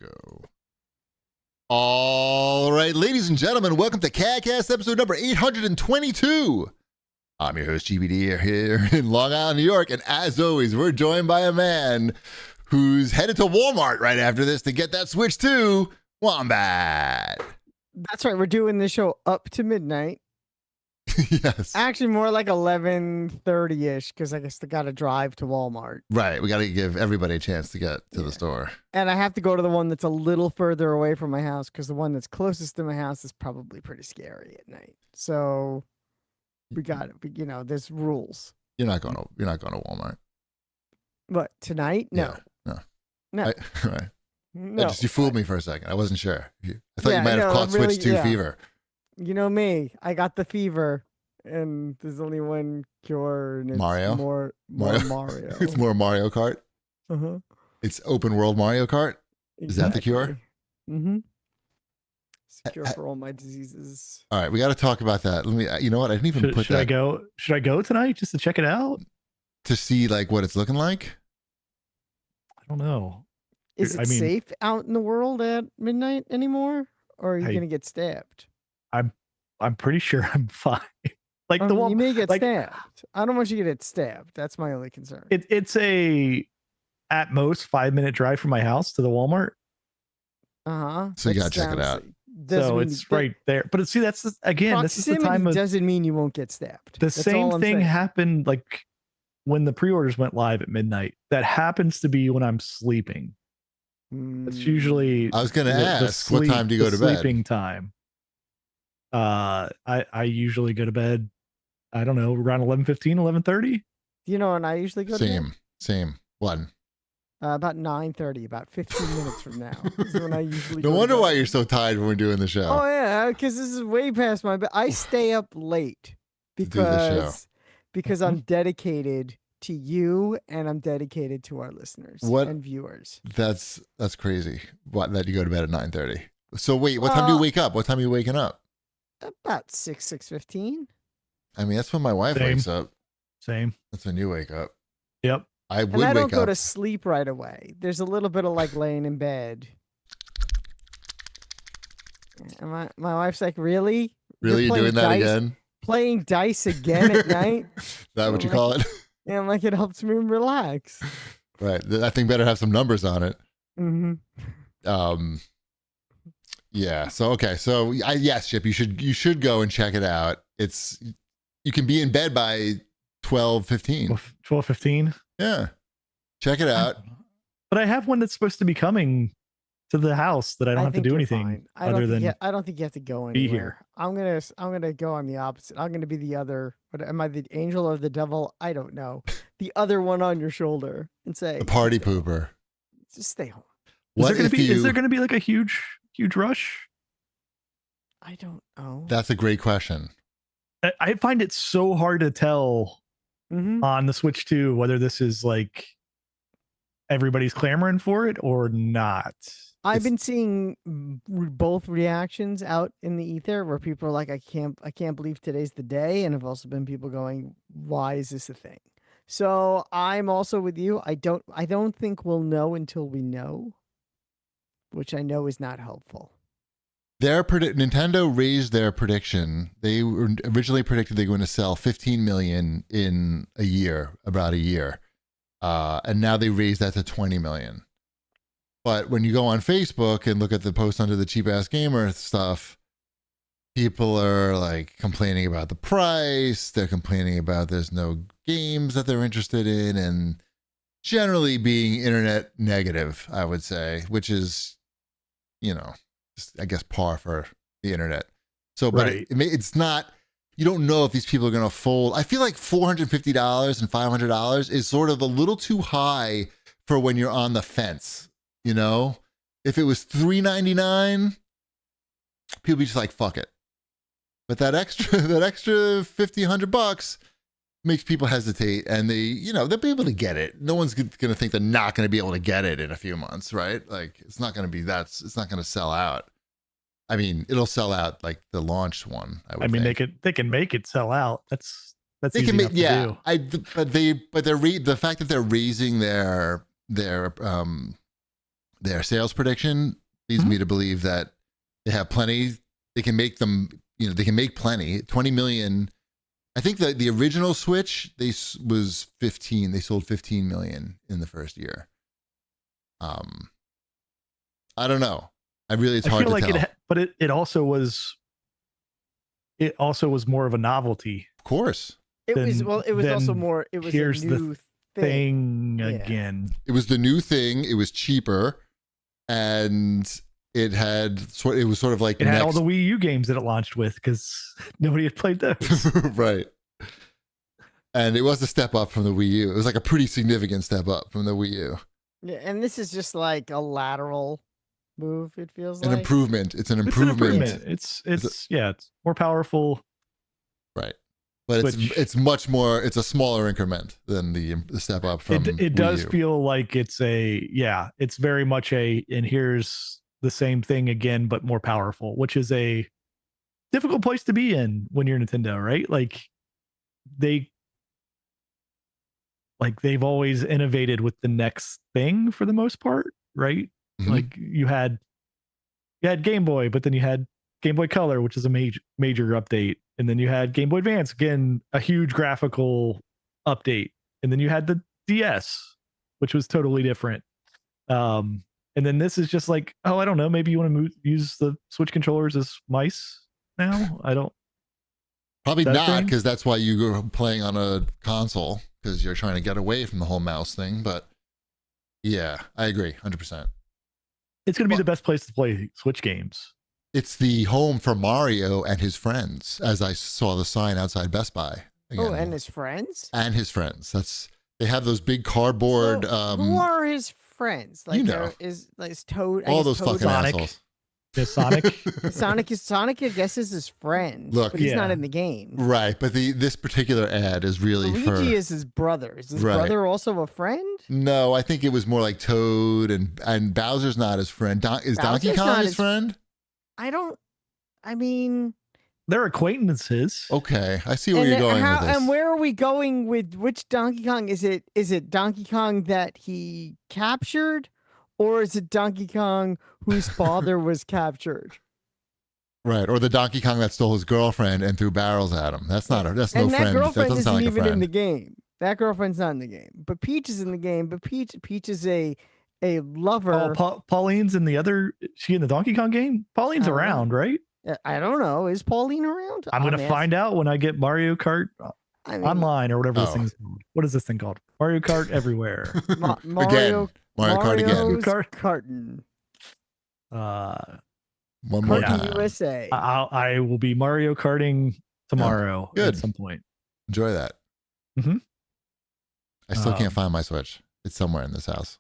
go. All right, ladies and gentlemen, welcome to CAGcast episode number 822. I'm your host, GBD, here in Long Island, New York. And as always, we're joined by a man who's headed to Walmart right after this to get that Switch 2, Wombat. That's right. We're doing this show up to midnight. Yes. Actually, more like 11:30-ish, because I guess they got to drive to Walmart. Right. We got to give everybody a chance to get to the store. And I have to go to the one that's a little further away from my house, because the one that's closest to my house is probably pretty scary at night. So we got it. You know, there's rules. You're not going to Walmart. But tonight? No. Yeah, No. Right. No. You fooled me for a second. I wasn't sure. I thought you might have caught really, Switch 2 fever. You know me. I got the fever, and there's only one cure. And it's Mario? More Mario. It's more Mario Kart. Uh-huh. It's open world Mario Kart. Is that the cure? Mm-hmm. It's the cure for all my diseases. All right, we got to talk about that. Let me. You know what? I didn't even put should that. Should I go tonight just to check it out? To see like what it's looking like? I don't know. Is it safe out in the world at midnight anymore, or are you gonna get stabbed? I'm pretty sure I'm fine. Like the one you may get stabbed. I don't want you to get stabbed. That's my only concern. It's a at most 5-minute drive from my house to the Walmart. So you gotta check it out. So it's right there. But see, that's this is the time. Doesn't mean you won't get stabbed. The same thing happened like when the pre-orders went live at midnight. That happens to be when I'm sleeping. It's usually. I was going to ask, what time do you go to bed? Sleeping time. I usually go to bed, I don't know, around 11:15, 11:30. You know, and I usually go to bed? Same. One. About 9:30, about 15 minutes from now is when I usually No wonder why you're so tired when we're doing the show. Oh, yeah, because this is way past my bed. I stay up late because I'm dedicated to you, and I'm dedicated to our listeners and viewers. That's crazy. That you go to bed at 9:30. So wait, what time do you wake up? What time are you waking up? About 6:15. I mean, that's when my wife wakes up. Same. That's when you wake up. Yep. I don't go to sleep right away. There's a little bit of like laying in bed. And my wife's like, really? Really? You're doing that again? Playing dice again at night? Is that what you call it? Yeah, I'm like, it helps me relax. Right. That thing better have some numbers on it. Mm-hmm. Yeah. So, okay. So yes, Chip, you should go and check it out. You can be in bed by 12:15. 12:15. Yeah. Check it out. But I have one that's supposed to be coming to the house that I don't have to do anything other than. I don't think you have to go anywhere. Be here. I'm gonna go on the opposite. I'm gonna be the other. What am I, the angel or the devil? I don't know. The other one on your shoulder and say the party pooper. Just stay home. Is there gonna be like a huge rush? I don't know. That's a great question. I find it so hard to tell on the Switch 2 whether this is like everybody's clamoring for it or not. I've been seeing both reactions out in the ether where people are like, I can't believe today's the day. And have also been people going, why is this a thing? So I'm also with you. I don't think we'll know until we know, which I know is not helpful. Nintendo raised their prediction. They originally predicted they're going to sell 15 million in about a year. And now they raised that to 20 million. But when you go on Facebook and look at the post under the cheap ass gamer stuff, people are like complaining about the price. They're complaining about there's no games that they're interested in, and generally being internet negative, I would say, which is, I guess par for the internet. So, but it's not, you don't know if these people are going to fold. I feel like $450 and $500 is sort of a little too high for when you're on the fence. If it was $399, people be just like, fuck it. But that extra $100 makes people hesitate, and they'll be able to get it. No one's going to think they're not going to be able to get it in a few months, right? Like, it's not going to sell out. I mean, it'll sell out like the launched one. I mean, they can make it sell out. That's they easy can make, enough to do. The fact that they're raising their their sales prediction leads me to believe that they have plenty. They can make them, they can make plenty. 20 million. I think that the original Switch, was 15. They sold 15 million in the first year. I don't know. It's hard to tell. But it also was more of a novelty. Of course. It was also more, it was a new thing again. It was the new thing. It was cheaper, and it was sort of like it had all the Wii U games that it launched with because nobody had played those. Right. And it was a step up from the Wii U. It was like a pretty significant step up from the Wii U. Yeah, and this is just like a lateral move. It feels like an improvement. It's an improvement. It's more powerful. Right. But it's much more. It's a smaller increment than the step up from. It does feel like it's very much and here's the same thing again, but more powerful, which is a difficult place to be in when you're Nintendo, right? They've always innovated with the next thing for the most part, right? Mm-hmm. Like you had Game Boy, but then you had Game Boy Color, which is a major update. And then you had Game Boy Advance, again, a huge graphical update. And then you had the DS, which was totally different. And then this is just like, I don't know, maybe you want to use the Switch controllers as mice now? I don't. Probably not, because that's why you go playing on a console, because you're trying to get away from the whole mouse thing. But yeah, I agree, 100%. It's going to be the best place to play Switch games. It's the home for Mario and his friends, as I saw the sign outside Best Buy. Again. Oh, and his friends? And his friends. They have those big cardboard. Who are his friends? Like, is Toad? All those fucking assholes. Yeah, Sonic. Sonic, I guess, is his friend. Look, but he's not in the game. Right, but this particular ad is really Luigi is his brother. Is his brother also a friend? No, I think it was more like Toad, and Bowser's not his friend. Is Donkey Kong his friend? They're acquaintances. Okay, I see where you're going with this. And where are we going with which Donkey Kong? Is it Donkey Kong that he captured, or is it Donkey Kong whose father was captured? Right, or the Donkey Kong that stole his girlfriend and threw barrels at him. That's no friend. That girlfriend that isn't like even in the game. That girlfriend's not in the game. But Peach is in the game. But Peach is a lover. Oh, Pauline's in the other. Is she in the Donkey Kong game? Pauline's around, right? I don't know. Is Pauline around? I'm going to find out when I get Mario Kart online or whatever this thing's called. What is this thing called? Mario Kart everywhere. Mario Kart again. Karting. One more time. time. USA. I will be Mario Karting tomorrow at some point. Enjoy that. Mm-hmm. I still can't find my Switch. It's somewhere in this house.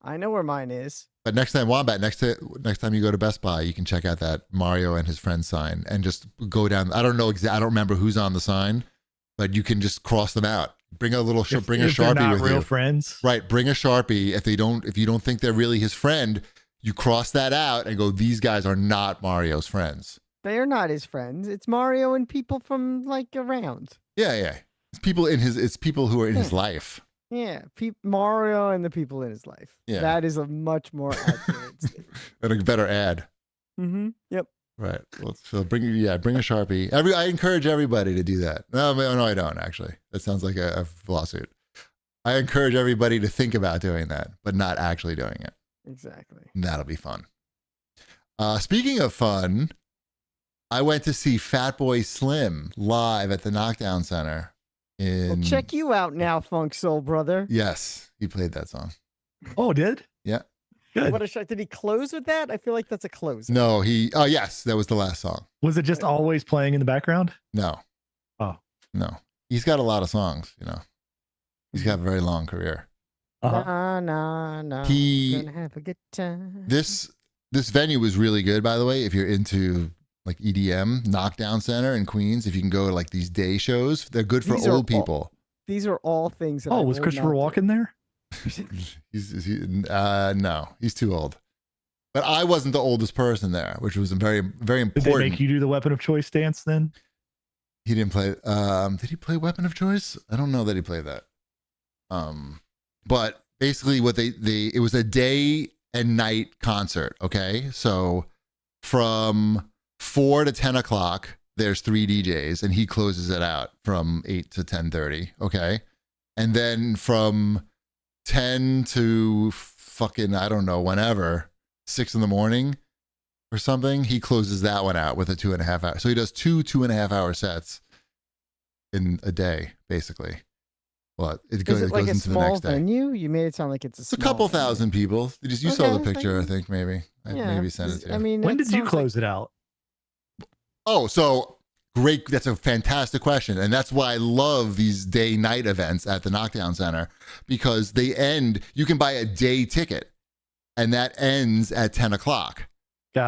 I know where mine is. But next time, Wombat, next time you go to Best Buy, you can check out that Mario and his friends sign and just go down. I don't remember who's on the sign, but you can just cross them out. Bring a little, bring a Sharpie with you. Real friends, right? Bring a Sharpie. If you don't think they're really his friend, you cross that out and go, these guys are not Mario's friends. They are not his friends. It's Mario and people from around. Yeah. It's people who are in his life. Yeah, Mario and the people in his life. Yeah. That is a much more accurate statement. And a better ad. Mm-hmm. Yep. Right. So bring a Sharpie. I encourage everybody to do that. No, I don't actually. That sounds like a lawsuit. I encourage everybody to think about doing that, but not actually doing it. Exactly. And that'll be fun. Speaking of fun, I went to see Fatboy Slim live at the Knockdown Center. Well, check you out now, Funk Soul Brother. Yes, he played that song. Oh, did? Yeah. Good. What a shock. Did he close with that? I feel like that's a close. No, yes, that was the last song. Was it just always playing in the background? No. Oh. No. He's got a lot of songs, He's got a very long career. Nah. Gonna have a good time. This venue was really good, by the way, if you're into EDM, Knockdown Center in Queens. If you can go to these day shows, they're good for old people. These are all things that was Christopher Walken there? No, he's too old. But I wasn't the oldest person there, which was very, very important. Did they make you do the Weapon of Choice dance then? He didn't play. Did he play Weapon of Choice? I don't know that he played that. But basically, what it was a day and night concert. Okay, so from 4 to 10 o'clock, there's 3 DJs, and he closes it out from 8 to 10:30. Okay, and then from 10 to fucking I don't know whenever 6 in the morning or something, he closes that one out with a 2.5 hour. So he does 2.5 hour sets in a day, basically. Well, it goes, Is it it like goes a into the small next day. venue? You made it sound like it's a It's a small couple venue. thousand people. You saw the Okay, picture, I think, maybe. I maybe sent it to you. I mean, When that did you sounds close it out? Oh, so great. That's a fantastic question. And that's why I love these day-night events at the Knockdown Center, because they end, you can buy a day ticket, and that ends at 10 o'clock,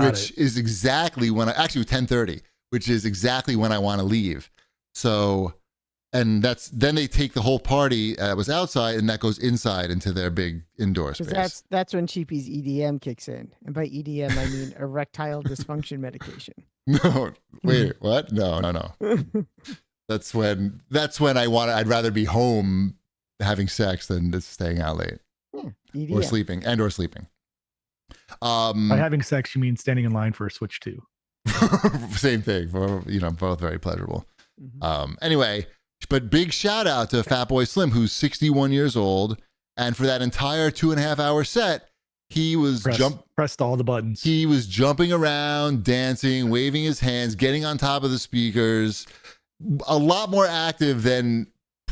which is exactly when actually 10:30, which is exactly when I want to leave. So, and then they take the whole party that was outside, and that goes inside into their big indoor space. Because that's when Cheapy's EDM kicks in. And by EDM, I mean erectile dysfunction medication. No, wait, what? No. That's when I'd rather be home having sex than just staying out late. EDM. Or sleeping. By having sex, you mean standing in line for a Switch 2. Same thing. Both very pleasurable. Mhm. Anyway, but big shout out to Fatboy Slim, who's 61 years old, and for that entire 2.5 hour set, he was pressed all the buttons. He was jumping around, dancing, waving his hands, getting on top of the speakers. A lot more active than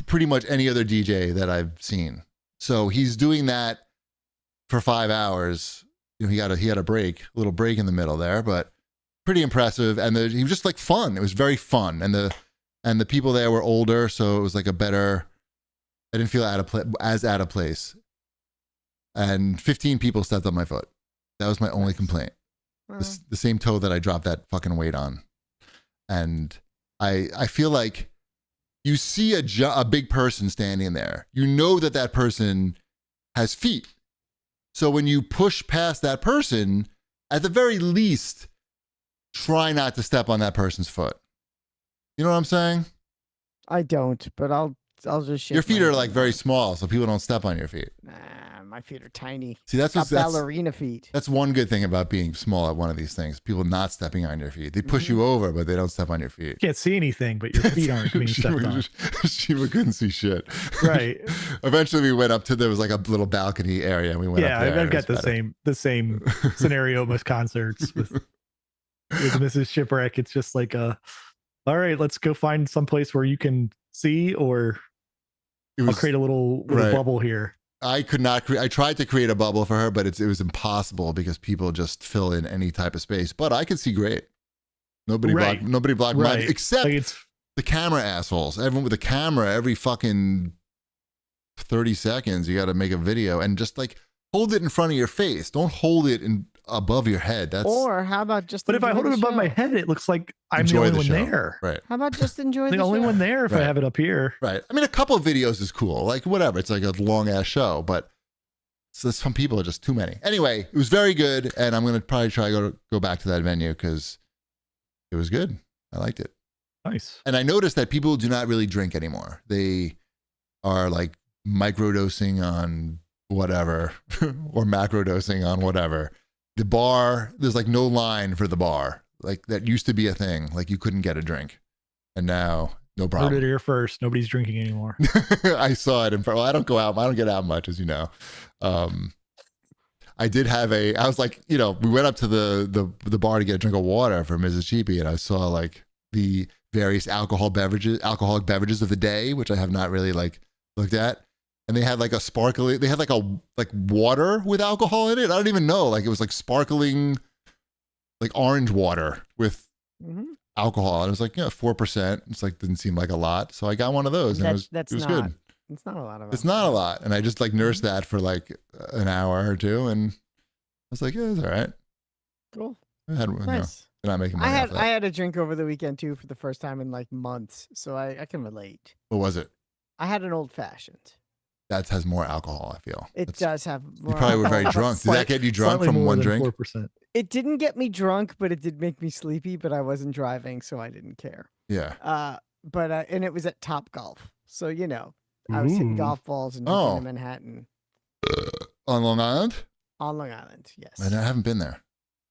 pretty much any other DJ that I've seen. So he's doing that for 5 hours. He had a little break in the middle there, but pretty impressive. And he was just like fun. It was very fun, and the people there were older, so it was like I didn't feel as out of place. And 15 people stepped on my foot. That was my only complaint. Well, The same toe that I dropped that fucking weight on. And I feel like you see a big person standing there. You know that person has feet. So when you push past that person, at the very least, try not to step on that person's foot. You know what I'm saying? I don't, but I'll just shake Your feet my are head like no. very small, so people don't step on your feet. Nah, my feet are tiny. See, that's ballerina feet. That's one good thing about being small at one of these things. People not stepping on your feet. They push you over, but they don't step on your feet. You can't see anything, but your feet aren't being stepped on. Shiva couldn't see shit. Right. Eventually, we went up to, there was like a little balcony area, and we went up there. I've got the same scenario at most concerts with Mrs. Shipwreck. It's just like all right, let's go find some place where you can see, or I'll create a little bubble here. I could not I tried to create a bubble for her, but it was impossible because people just fill in any type of space. But I could see great. Nobody blocked mine, except the camera assholes. Everyone with a camera, every fucking 30 seconds, you got to make a video and just like hold it in front of your face. Don't hold it above your head. Or how about just? But if I hold it above my head, it looks like I'm the only one there. Right. How about just enjoy the only one there if I have it up here? Right. I mean, a couple of videos is cool. Like whatever. It's like a long ass show, but some people are just too many. Anyway, it was very good, and I'm gonna probably try to go back to that venue because it was good. I liked it. Nice. And I noticed that people do not really drink anymore. They are like microdosing on whatever or macrodosing on whatever. The bar, there's like no line for the bar. Like that used to be a thing. Like you couldn't get a drink. And now, no problem. Heard it here first. Nobody's drinking anymore. I saw it well, I don't go out. I don't get out much, as you know. I did have I was like, we went up to the bar to get a drink of water for Mrs. Cheapy, and I saw like the various alcoholic beverages of the day, which I have not really like looked at. And they had like like water with alcohol in it. I don't even know. Like it was like sparkling, like orange water with alcohol. And it was like, 4%. It's like, didn't seem like a lot. So I got one of those, and it was good. It's not a lot of. It's not a lot. And I just like nursed that for like an hour or two. And I was like, yeah, it's all right. Cool. Nice. They're not making money off that. I had a drink over the weekend too for the first time in like months. So I can relate. What was it? I had an old fashioned. That has more alcohol, I feel. It does have more. You probably were very drunk. Did that get you drunk from one drink? 4%. It didn't get me drunk, but it did make me sleepy, but I wasn't driving, so I didn't care. Yeah. And it was at Top Golf. So, I was hitting golf balls in Manhattan. On Long Island? On Long Island, yes. I haven't been there.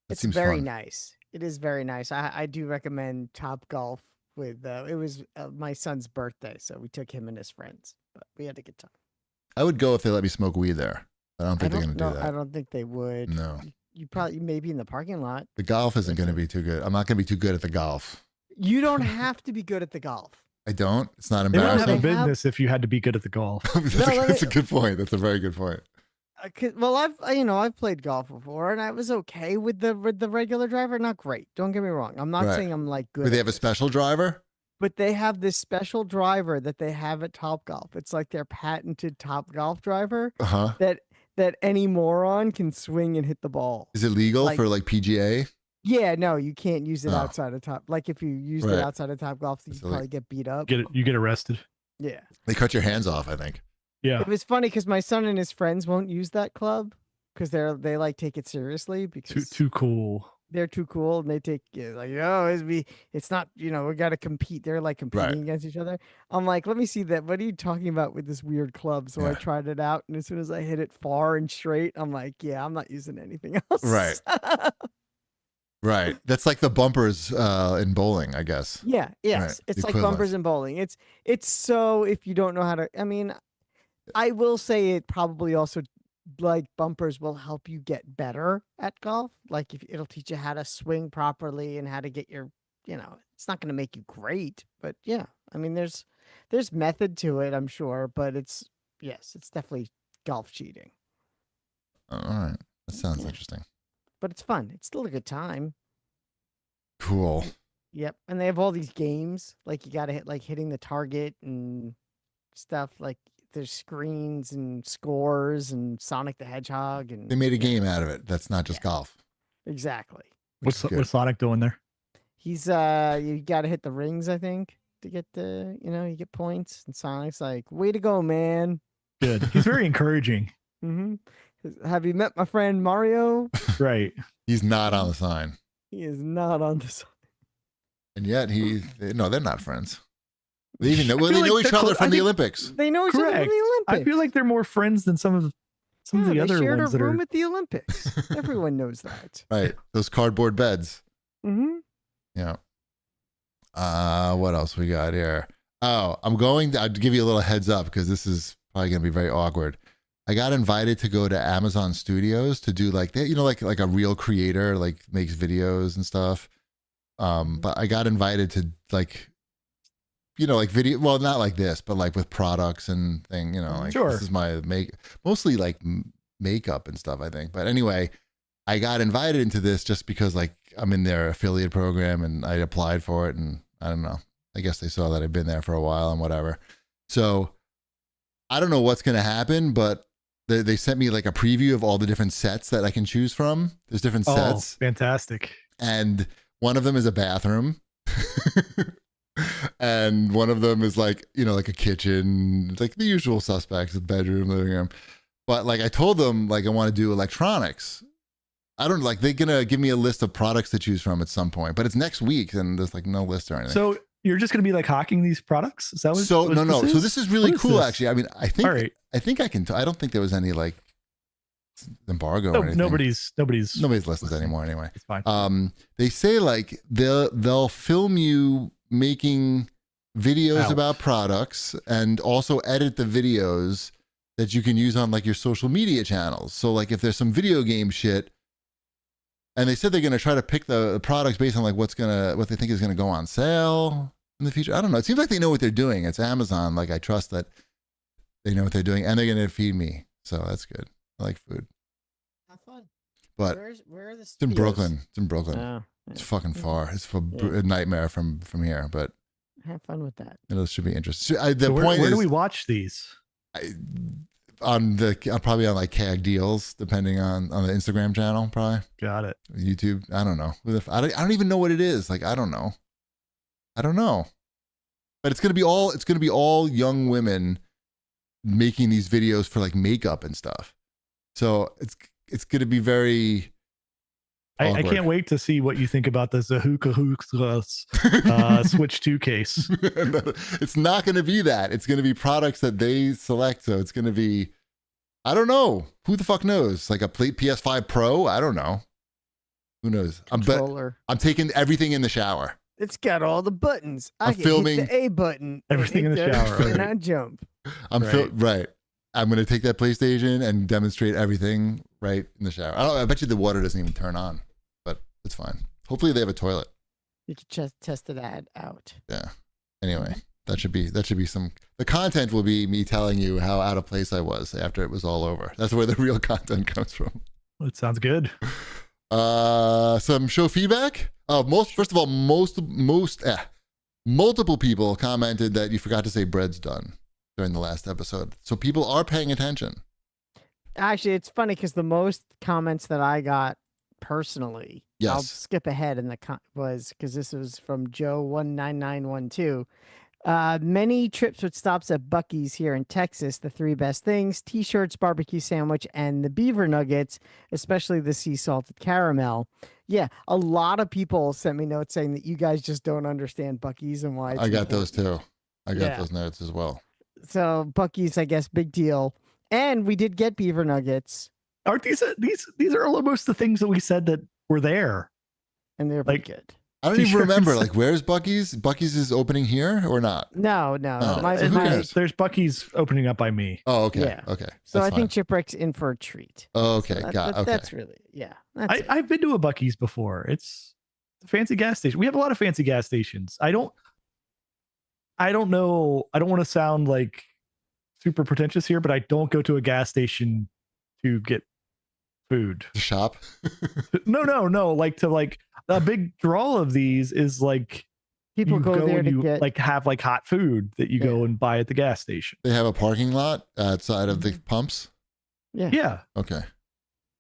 That It's seems very fun. nice. It is very nice. I do recommend Top Golf with it was my son's birthday, so we took him and his friends, but we had a good time. I would go if they let me smoke weed there. I don't think they're going to do that. I don't think they would. No. You probably maybe in the parking lot. The golf isn't going to be too good. I'm not going to be too good at the golf. You don't have to be good at the golf. I don't. It's not They wouldn't embarrassing. have a business if you had to be good at the golf. That's a good point. That's a very good point. Well, I've played golf before, and I was okay with the regular driver. Not great. Don't get me wrong. I'm not saying I'm like good. But they have a special driver. But they have this special driver that they have at Top Golf. It's like their patented Top Golf driver that any moron can swing and hit the ball. Is it legal for like PGA? Yeah, no, you can't use it outside of Top. Like if you used it outside of Top Golf, you probably get beat up. You get arrested. Yeah. They cut your hands off, I think. Yeah. It was funny because my son and his friends won't use that club because they like take it seriously because too cool. They're too cool and they take it's not, we got to compete. They're like competing against each other. I'm like, let me see that. What are you talking about with this weird club? So I tried it out, and as soon as I hit it far and straight, I'm like, yeah, I'm not using anything else. Right. Right. That's like the bumpers in bowling, I guess. Yeah. Yes. Right. It's like bumpers in bowling. It's so if you don't know how to, I mean, I will say it probably also like bumpers will help you get better at golf. Like if it'll teach you how to swing properly and how to get your, it's not going to make you great, but yeah, I mean, there's method to it, I'm sure, but it's definitely golf cheating. All right. That sounds interesting. But it's fun. It's still a good time. Cool. Yep. And they have all these games, like you got to hit, like hitting the target and stuff. Like there's screens and scores and Sonic the Hedgehog. And they made a game out of it. That's not just golf. Exactly. What's Sonic doing there? He's you got to hit the rings, I think, to get you get points. And Sonic's like, way to go, man. Good. He's very encouraging. Mm-hmm. Have you met my friend Mario? Right. He's not on the sign. He is not on the sign. And yet they're not friends. They even know, they know each other from the Olympics. They know each other from the Olympics. I feel like they're more friends than some of the other shared ones a room at the Olympics. Everyone knows that. Right. Those cardboard beds. Mm-hmm. Yeah. What else we got here? Oh, I'll give you a little heads up because this is probably going to be very awkward. I got invited to go to Amazon Studios to do like a real creator, like makes videos and stuff. But I got invited to like video, well, not like this, but like with products and thing, like this is my mostly like makeup and stuff, I think. But anyway, I got invited into this just because like I'm in their affiliate program and I applied for it, and I don't know. I guess they saw that I've been there for a while and whatever. So I don't know what's going to happen, but they sent me like a preview of all the different sets that I can choose from. There's different sets. Fantastic. And one of them is a bathroom. And one of them is like, like a kitchen, like the usual suspects, a bedroom, living room. But like I told them, like I want to do electronics. I don't they're going to give me a list of products to choose from at some point, but it's next week and there's like no list or anything. So you're just going to be like hawking these products? Is that what no. So this is really cool, actually. I mean, I think I can. I don't think there was any like embargo or anything. Nobody's listens anymore anyway. It's fine. They say like they'll film you making videos about products and also edit the videos that you can use on like your social media channels. So like if there's some video game shit, and they said they're going to try to pick the products based on like what they think is going to go on sale in the future. I don't know. It seems like they know what they're doing. It's Amazon. Like I trust that they know what they're doing, and they're going to feed me. So that's good. I like food. Have fun. But where are the studios? It's in Brooklyn. It's in Brooklyn. Oh, It's fucking far. It's a nightmare from here, but have fun with that. It should be interesting. Where do we watch these? Probably on like CAG deals, depending on the Instagram channel, probably. Got it. YouTube. I don't know. I don't even know what it is. Like I don't know. But it's gonna be all young women making these videos for like makeup and stuff. So it's gonna be very. I can't wait to see what you think about the Zahuka Switch 2 case. It's not going to be that. It's going to be products that they select. So it's going to be, I don't know. Who the fuck knows? Like a PS5 Pro? I don't know. Who knows? Controller. I'm taking everything in the shower. It's got all the buttons. I I'm can filming- hit the A button. Everything in the shower, And right. I jump. Right. I'm going to take that PlayStation and demonstrate everything right in the shower. I bet you the water doesn't even turn on, but it's fine. Hopefully they have a toilet. You can just test that out. Yeah. Anyway, that should be some. The content will be me telling you how out of place I was after it was all over. That's where the real content comes from. It sounds good. Some show feedback. Multiple people commented that you forgot to say bread's done during the last episode. So people are paying attention. Actually, it's funny because the most comments that I got personally, I'll Yes. skip ahead in the was because this was from Joe19912. Many trips with stops at Buc-ee's here in Texas. The 3 best things: T-shirts, barbecue sandwich, and the beaver nuggets, especially the sea salted caramel. Yeah, a lot of people sent me notes saying that you guys just don't understand Buc-ee's and why. It's I got those important. too. I got those notes as well. So Buc-ee's, I guess, big deal. And we did get beaver nuggets, Aren't these are almost the things that we said that were there? and they're Like- pretty good. I don't even T-shirts. remember. Like, where's Buc-ee's? Buc-ee's is opening here or not? No. Oh, my, so who my- cares? There's Buc-ee's opening up by me. Oh, okay. Yeah. Okay. so That's I think Chipwreck's in for a treat. fine. Okay. So Okay. That's really, that's it. I've been to a Buc-ee's before. It's a fancy gas station. We have a lot of fancy gas stations. I don't know. I don't want to sound like super pretentious here, but I don't go to a gas station to get food. The shop. No. Like a big draw of these is like People you go there and to you get like have like hot food that you go and buy at the gas station. They have a parking lot outside of the pumps. Yeah. Okay.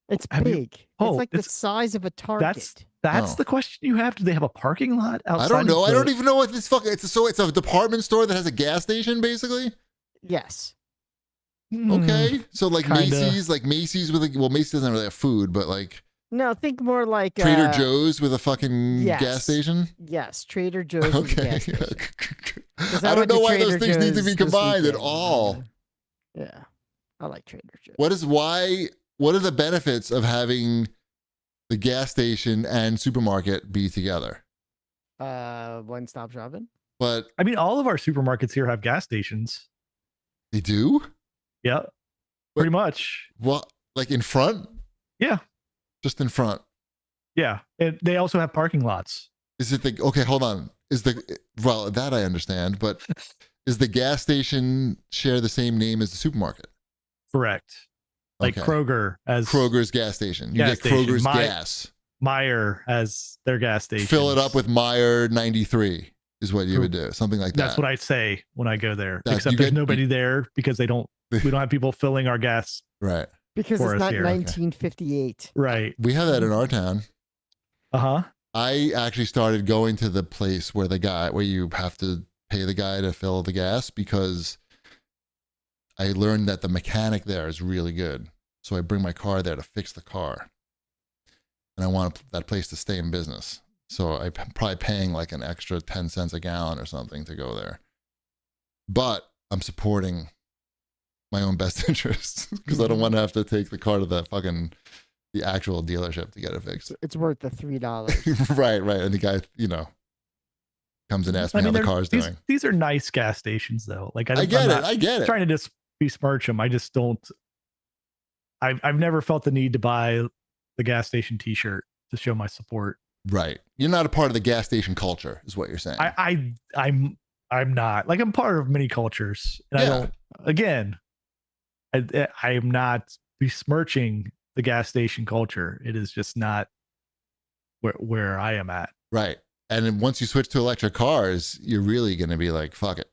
It's Have you- big. Oh, it's like the it's- size of a Target. That's Oh. the question you have. Do they have a parking lot outside? I don't know. of I the- don't even know what this fucking. It's a department store that has a gas station, basically. Yes. Okay, so like kinda. Macy's with Macy's doesn't really have food, but like No, think more like Trader Joe's with a fucking yes. gas station. Yes, Trader Joe's. Is a Okay, gas station. 'Cause I don't went know to why those Trader things need to Joe's be this combined at weekend. all. Yeah, I like Trader Joe's. What are the benefits of having the gas station and supermarket be together? One-stop shopping. But I mean, all of our supermarkets here have gas stations. they do? Yeah, pretty much. What, like in front? Yeah, Just in front. yeah, and they also have parking lots. Is it okay, hold on. Well, that I understand, but is the gas station share the same name as the supermarket? Correct. Like Okay. Kroger as Kroger's gas station. You Gas get Kroger's station. gas. Meyer as their gas station. Fill it up with Meyer 93 is what you would do. Something like that. That's what I say when I go there. That- Except you there's get- nobody there because we don't have people filling our gas. Right. Because For it's us not here, okay. 1958. Right. We have that in our town. Uh-huh. I actually started going to the place where you have to pay the guy to fill the gas because I learned that the mechanic there is really good. So I bring my car there to fix the car. And I want that place to stay in business. So I'm probably paying like an extra 10 cents a gallon or something to go there. But I'm supporting my own best interests because I don't want to have to take the car to the actual dealership to get it fixed. It's worth the $3. Right. And the guy, comes and asks me how the car's doing. These are nice gas stations, though. Like I get it. Trying to just besmirch them. I just don't. I've never felt the need to buy the gas station T-shirt to show my support. Right. You're not a part of the gas station culture, is what you're saying. I'm not. Like, I'm part of many cultures, and I don't. Again, I am not besmirching the gas station culture. It is just not where I am at. Right. And then once you switch to electric cars, you're really going to be like, fuck it.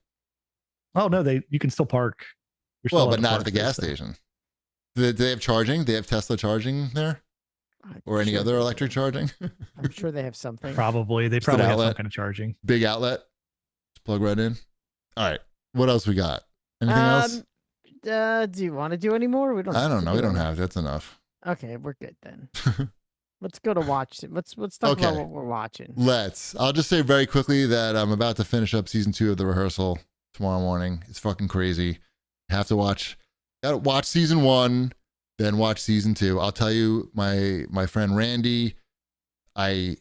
Oh no, you can still park. You're still Well, allowed but to not park at the there, gas so. station. Do they have charging? They have Tesla charging there? Or any other electric charging? I'm sure they have something. Probably. They Just an probably have some outlet. kind of charging. Big outlet. Just plug right in. All right. What else we got? Anything else? Do you want to do any more? We don't. I don't to know. do We don't any. have. That's enough. Okay, we're good then. Let's go to watch it. Let's talk about Okay. what we're watching. I'll just say very quickly that I'm about to finish up season 2 of The Rehearsal tomorrow morning. It's fucking crazy. You have to watch. Gotta watch season 1, then watch season 2. I'll tell you, my friend Randy, I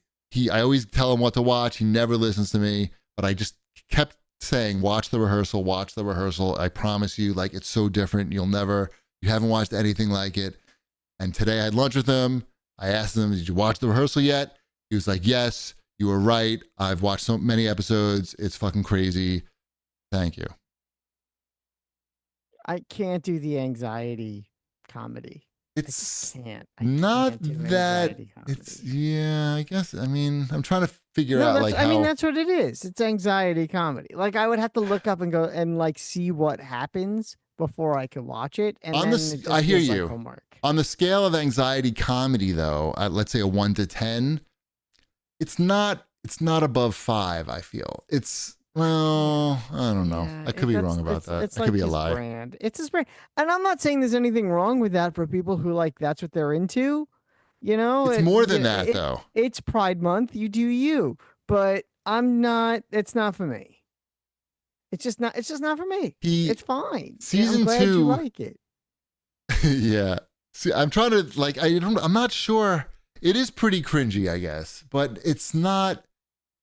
always tell him what to watch. He never listens to me, but I just kept saying, watch the rehearsal, watch the rehearsal. I promise you, like, it's so different. You haven't watched anything like it. And today I had lunch with him. I asked him, did you watch the rehearsal yet? He was like, yes, you were right. I've watched so many episodes. It's fucking crazy. Thank you. I can't do the anxiety comedy. It's I not can't do that. anxiety comedy. Yeah, I guess. I mean, I'm trying to figure No, out that's, like I how. mean, that's what it is. It's anxiety comedy. Like I would have to look up and go and like see what happens before I could watch it. And On then this- it just I hear feels like you. homework. On the scale of anxiety comedy, though, let's say a 1 to 10, it's not above 5. I feel it's. Well, I don't know. Yeah, I could be wrong about that. It's That like could be a his lie. brand. It's his brand, and I'm not saying there's anything wrong with that for people who like that's what they're into. You know, It's more than that, though. It's Pride Month. You do you, but I'm not. It's not for me. It's just not. It's just not for me. It's fine. Season I'm glad 2 you like it. Yeah. See, I'm trying to like. I'm not sure. It is pretty cringy, I guess, but it's not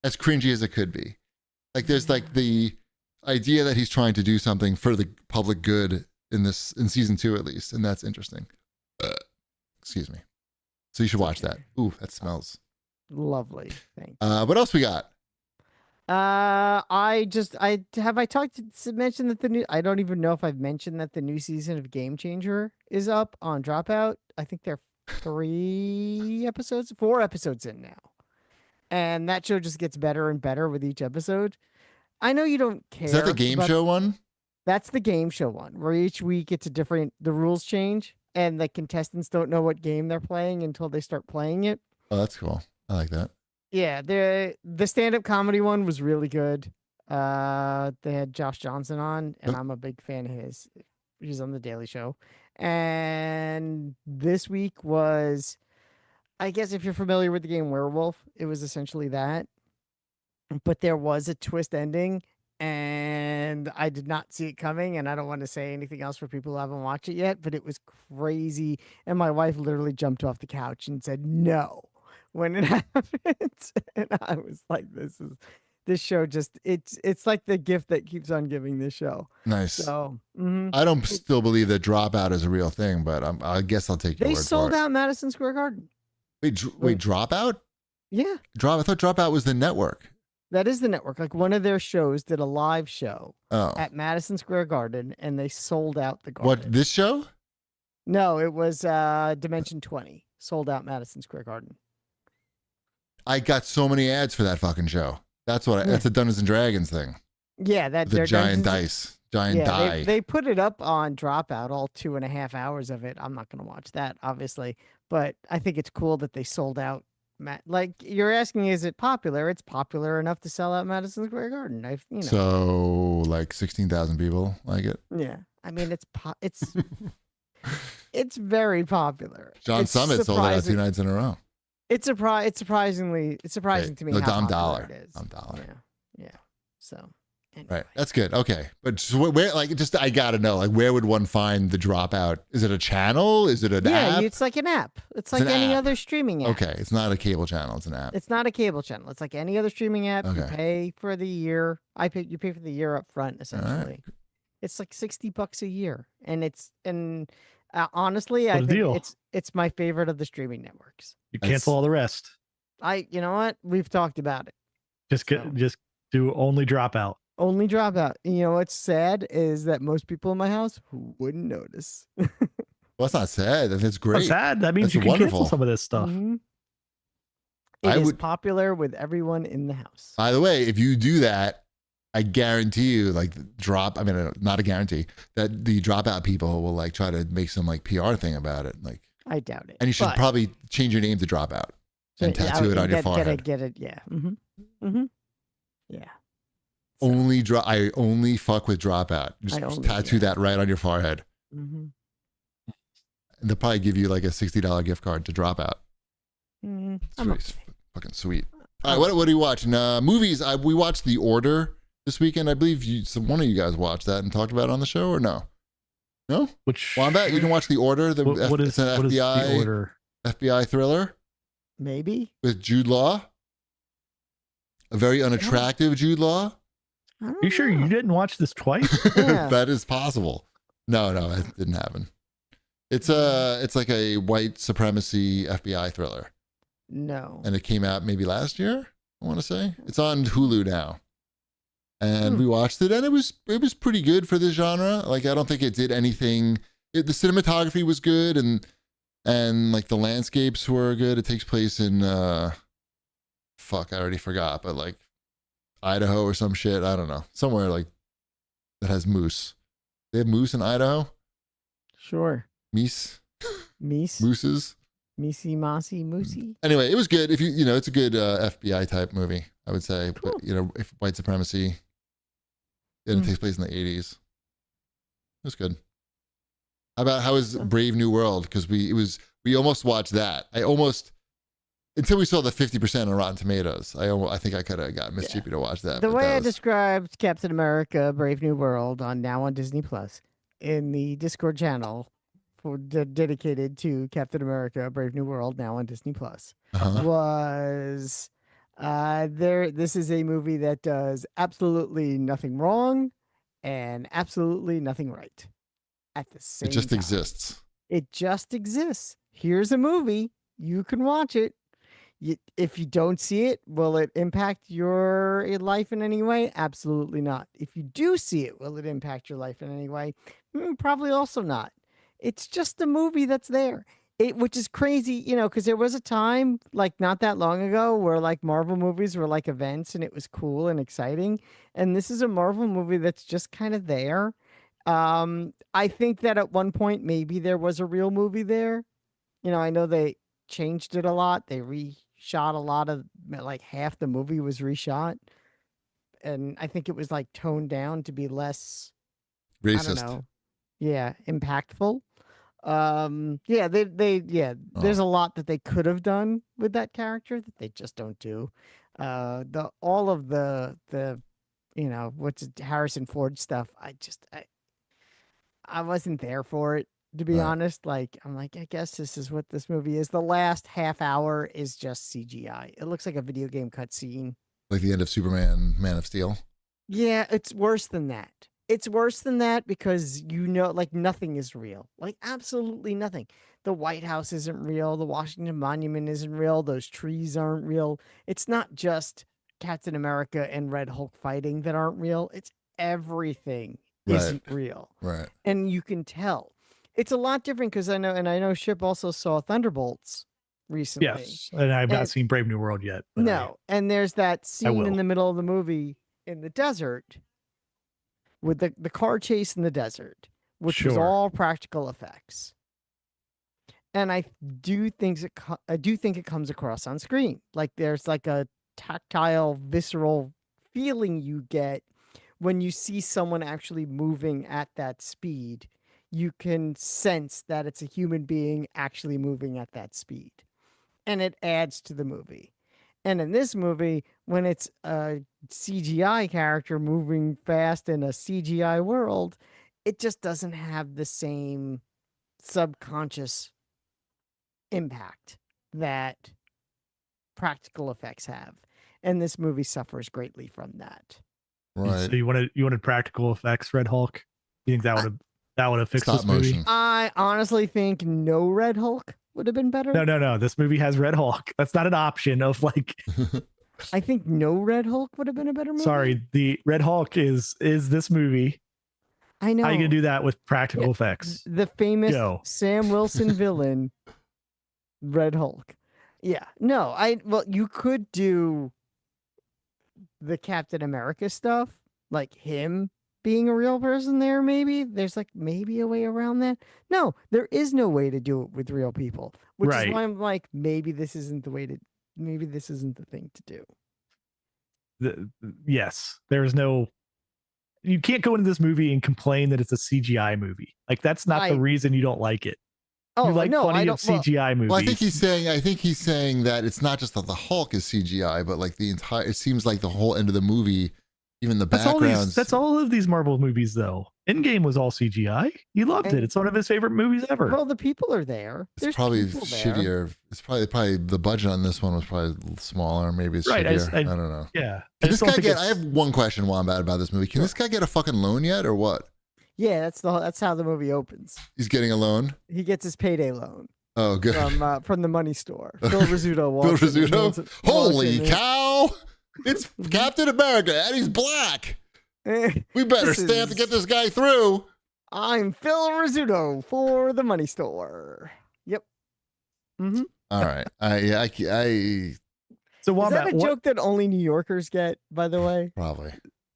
as cringy as it could be. Like there's like the idea that he's trying to do something for the public good in season 2 at least, and that's interesting. Excuse me. So you should watch that. Ooh, that smells Lovely. Thank you. what else we got? I mentioned that the new. I don't even know if I've mentioned that the new season of Game Changer is up on Dropout. I think they're 4 episodes in now. And that show just gets better and better with each episode. I know you don't care. Is that the game show one? That's the game show one, where each week it's a different, the rules change, and the contestants don't know what game they're playing until they start playing it. Oh, that's cool. I like that. Yeah, the stand-up comedy one was really good. They had Josh Johnson on, and I'm a big fan of his. He's on The Daily Show. And this week was, I guess if you're familiar with the game Werewolf, it was essentially that. But there was a twist ending, and I did not see it coming, and I don't want to say anything else for people who haven't watched it yet, but it was crazy. And my wife literally jumped off the couch and said, no, when it happened. And I was like, this show just, it's like the gift that keeps on giving, this show. Nice. So I don't still believe that Dropout is a real thing, but I guess I'll take your word for it. They sold out Madison Square Garden. Wait, Dropout? Yeah. I thought Dropout was the network. That is the network. Like one of their shows did a live show Oh. at Madison Square Garden, and they sold out the garden. What, this show? No, it was Dimension 20. Sold out Madison Square Garden. I got so many ads for that fucking show. That's that's a Dungeons and Dragons thing. Yeah, The giant die. They put it up on Dropout, all 2.5 hours of it. I'm not going to watch that, obviously, but I think it's cool that they sold out. Like you're asking, is it popular? It's popular enough to sell out Madison Square Garden. So like 16,000 people like it. Yeah, I mean it's it's very popular. John Summit sold it out 2 nights in a row. It's surprising to me how popular it is. $1. Yeah. So. Anyway. Right. That's good. Okay. But where, like, I got to know, like, where would one find the Dropout? Is it a channel? Is it an app? Yeah, it's like an app. It's like any other streaming app. Okay. It's not a cable channel. It's an app. It's not a cable channel. It's like any other streaming app. Okay. You pay for the year. You pay for the year up front, essentially. Right. It's like $60 a year. And honestly, I think it's my favorite of the streaming networks. You cancel all the rest. You know what? We've talked about it. Just do only Dropout. Only Dropout. You know what's sad is that most people in my house wouldn't notice. Well, that's not sad. That's great. That's sad. That means That's you can wonderful. cancel some of this stuff. Mm-hmm. It is popular with everyone in the house. By the way, if you do that, I guarantee you, like, not a guarantee, that the Dropout people will, like, try to make some, like, PR thing about it. Like, I doubt it. And you should probably change your name to Dropout and tattoo it on your forehead. Get it. Yeah. Mm-hmm. Mm-hmm. Yeah. I only fuck with Dropout. Just tattoo that right on your forehead. Mm-hmm. And they'll probably give you like a $60 gift card to Dropout. Mm-hmm. It's really fucking sweet. All right, what are you watching? Movies. We watched The Order this weekend. I believe one of you guys watched that and talked about it on the show, or no? No? Which Wombat, you didn't watch The Order? what It's an is FBI, The Order? FBI thriller Maybe. with Jude Law. A very unattractive Jude Law. I don't Are you sure know. you didn't watch this twice? Yeah. That is possible. No, it didn't happen. It's like a white supremacy FBI thriller. No. And it came out maybe last year, I want to say. It's on Hulu now. And we watched it, and it was pretty good for this genre. Like, I don't think it did anything. The cinematography was good, and like the landscapes were good. It takes place in I already forgot, but like Idaho or some shit. I don't know, somewhere like that has moose. They have moose in Idaho. Sure. Meese. Mooses. Mooses. Moosey. Anyway, it was good. If it's a good FBI type movie, I would say. Cool. But if white supremacy, and it takes place in the 80s. It was good. How is Brave New World? Because we almost watched that. Until we saw the 50% on Rotten Tomatoes. I think I could have got Miss Chippy to watch that. The way I described Captain America: Brave New World on Disney Plus in the Discord channel dedicated to Captain America: Brave New World now on Disney Plus was this is a movie that does absolutely nothing wrong and absolutely nothing right at the same time. It just exists. It just exists. Here's a movie. You can watch it. If you don't see it, will it impact your life in any way? Absolutely not. If you do see it, will it impact your life in any way? Probably also not. It's just a movie that's there. Which is crazy, because there was a time, like not that long ago, where like Marvel movies were like events and it was cool and exciting. And this is a Marvel movie that's just kind of there. I think that at one point, maybe there was a real movie there. I know they changed it a lot. They reshot a lot of, like half the movie was reshot. And I think it was like toned down to be less racist. I don't know. Yeah, impactful. There's a lot that they could have done with that character that they just don't do. All of the what's Harrison Ford stuff, I wasn't there for it, to be honest. Like, I'm like, I guess this is what this movie is. The last half hour is just CGI. It looks like a video game cutscene. Like the end of Superman, Man of Steel. Yeah, it's worse than that. It's worse than that because like nothing is real. Like absolutely nothing. The White House isn't real. The Washington Monument isn't real. Those trees aren't real. It's not just Captain America and Red Hulk fighting that aren't real. It's everything isn't real. Right. And you can tell. It's a lot different because I know Ship also saw Thunderbolts recently. Yes, and I've not seen Brave New World yet. No, and there's that scene in the middle of the movie in the desert with the car chase in the desert, which was all practical effects. And I do think it comes across on screen. Like there's like a tactile, visceral feeling you get when you see someone actually moving at that speed. You can sense that it's a human being actually moving at that speed. And it adds to the movie. And in this movie, when it's a CGI character moving fast in a CGI world, it just doesn't have the same subconscious impact that practical effects have. And this movie suffers greatly from that. Right. So you wanted practical effects, Red Hulk? You think that would have fixed this movie? Motion. I honestly think no Red Hulk would have been better. No. This movie has Red Hulk. That's not an option of like. I think no Red Hulk would have been a better movie. Sorry, the Red Hulk is this movie. I know. How are you gonna do that with practical effects? The famous Sam Wilson villain, Red Hulk. Yeah. No, you could do the Captain America stuff, like him being a real person there, maybe. There's like maybe a way around that. No, there is no way to do it with real people. Which is why I'm like, maybe this isn't the thing to do. Yes. There's no. You can't go into this movie and complain that it's a CGI movie. Like that's not the reason you don't like it. Oh, you like plenty of CGI movies. Well, I think he's saying that it's not just that the Hulk is CGI, but like it seems like the whole end of the movie Even the That's backgrounds. That's all of these Marvel movies, though. Endgame was all CGI. He loved it. It's one of his favorite movies ever. Well, the people are there. It's There's probably people shittier. there. It's probably the budget on this one was probably smaller. Maybe it's Right, shittier. I I don't know. Yeah. Can this guy get? I have one question, Wombat, about this movie. Can this guy get a fucking loan yet, or what? Yeah, that's how the movie opens. He's getting a loan. He gets his payday loan. Oh, good. From the money store. Phil Rizzuto. Phil Rizzuto. Holy cow! It's Captain America, and he's black. We better stand to get this guy through. I'm Phil Rizzuto for the money store. Yep. Mm-hmm. All right. So Wombat, is that a joke that only New Yorkers get, by the way? Probably.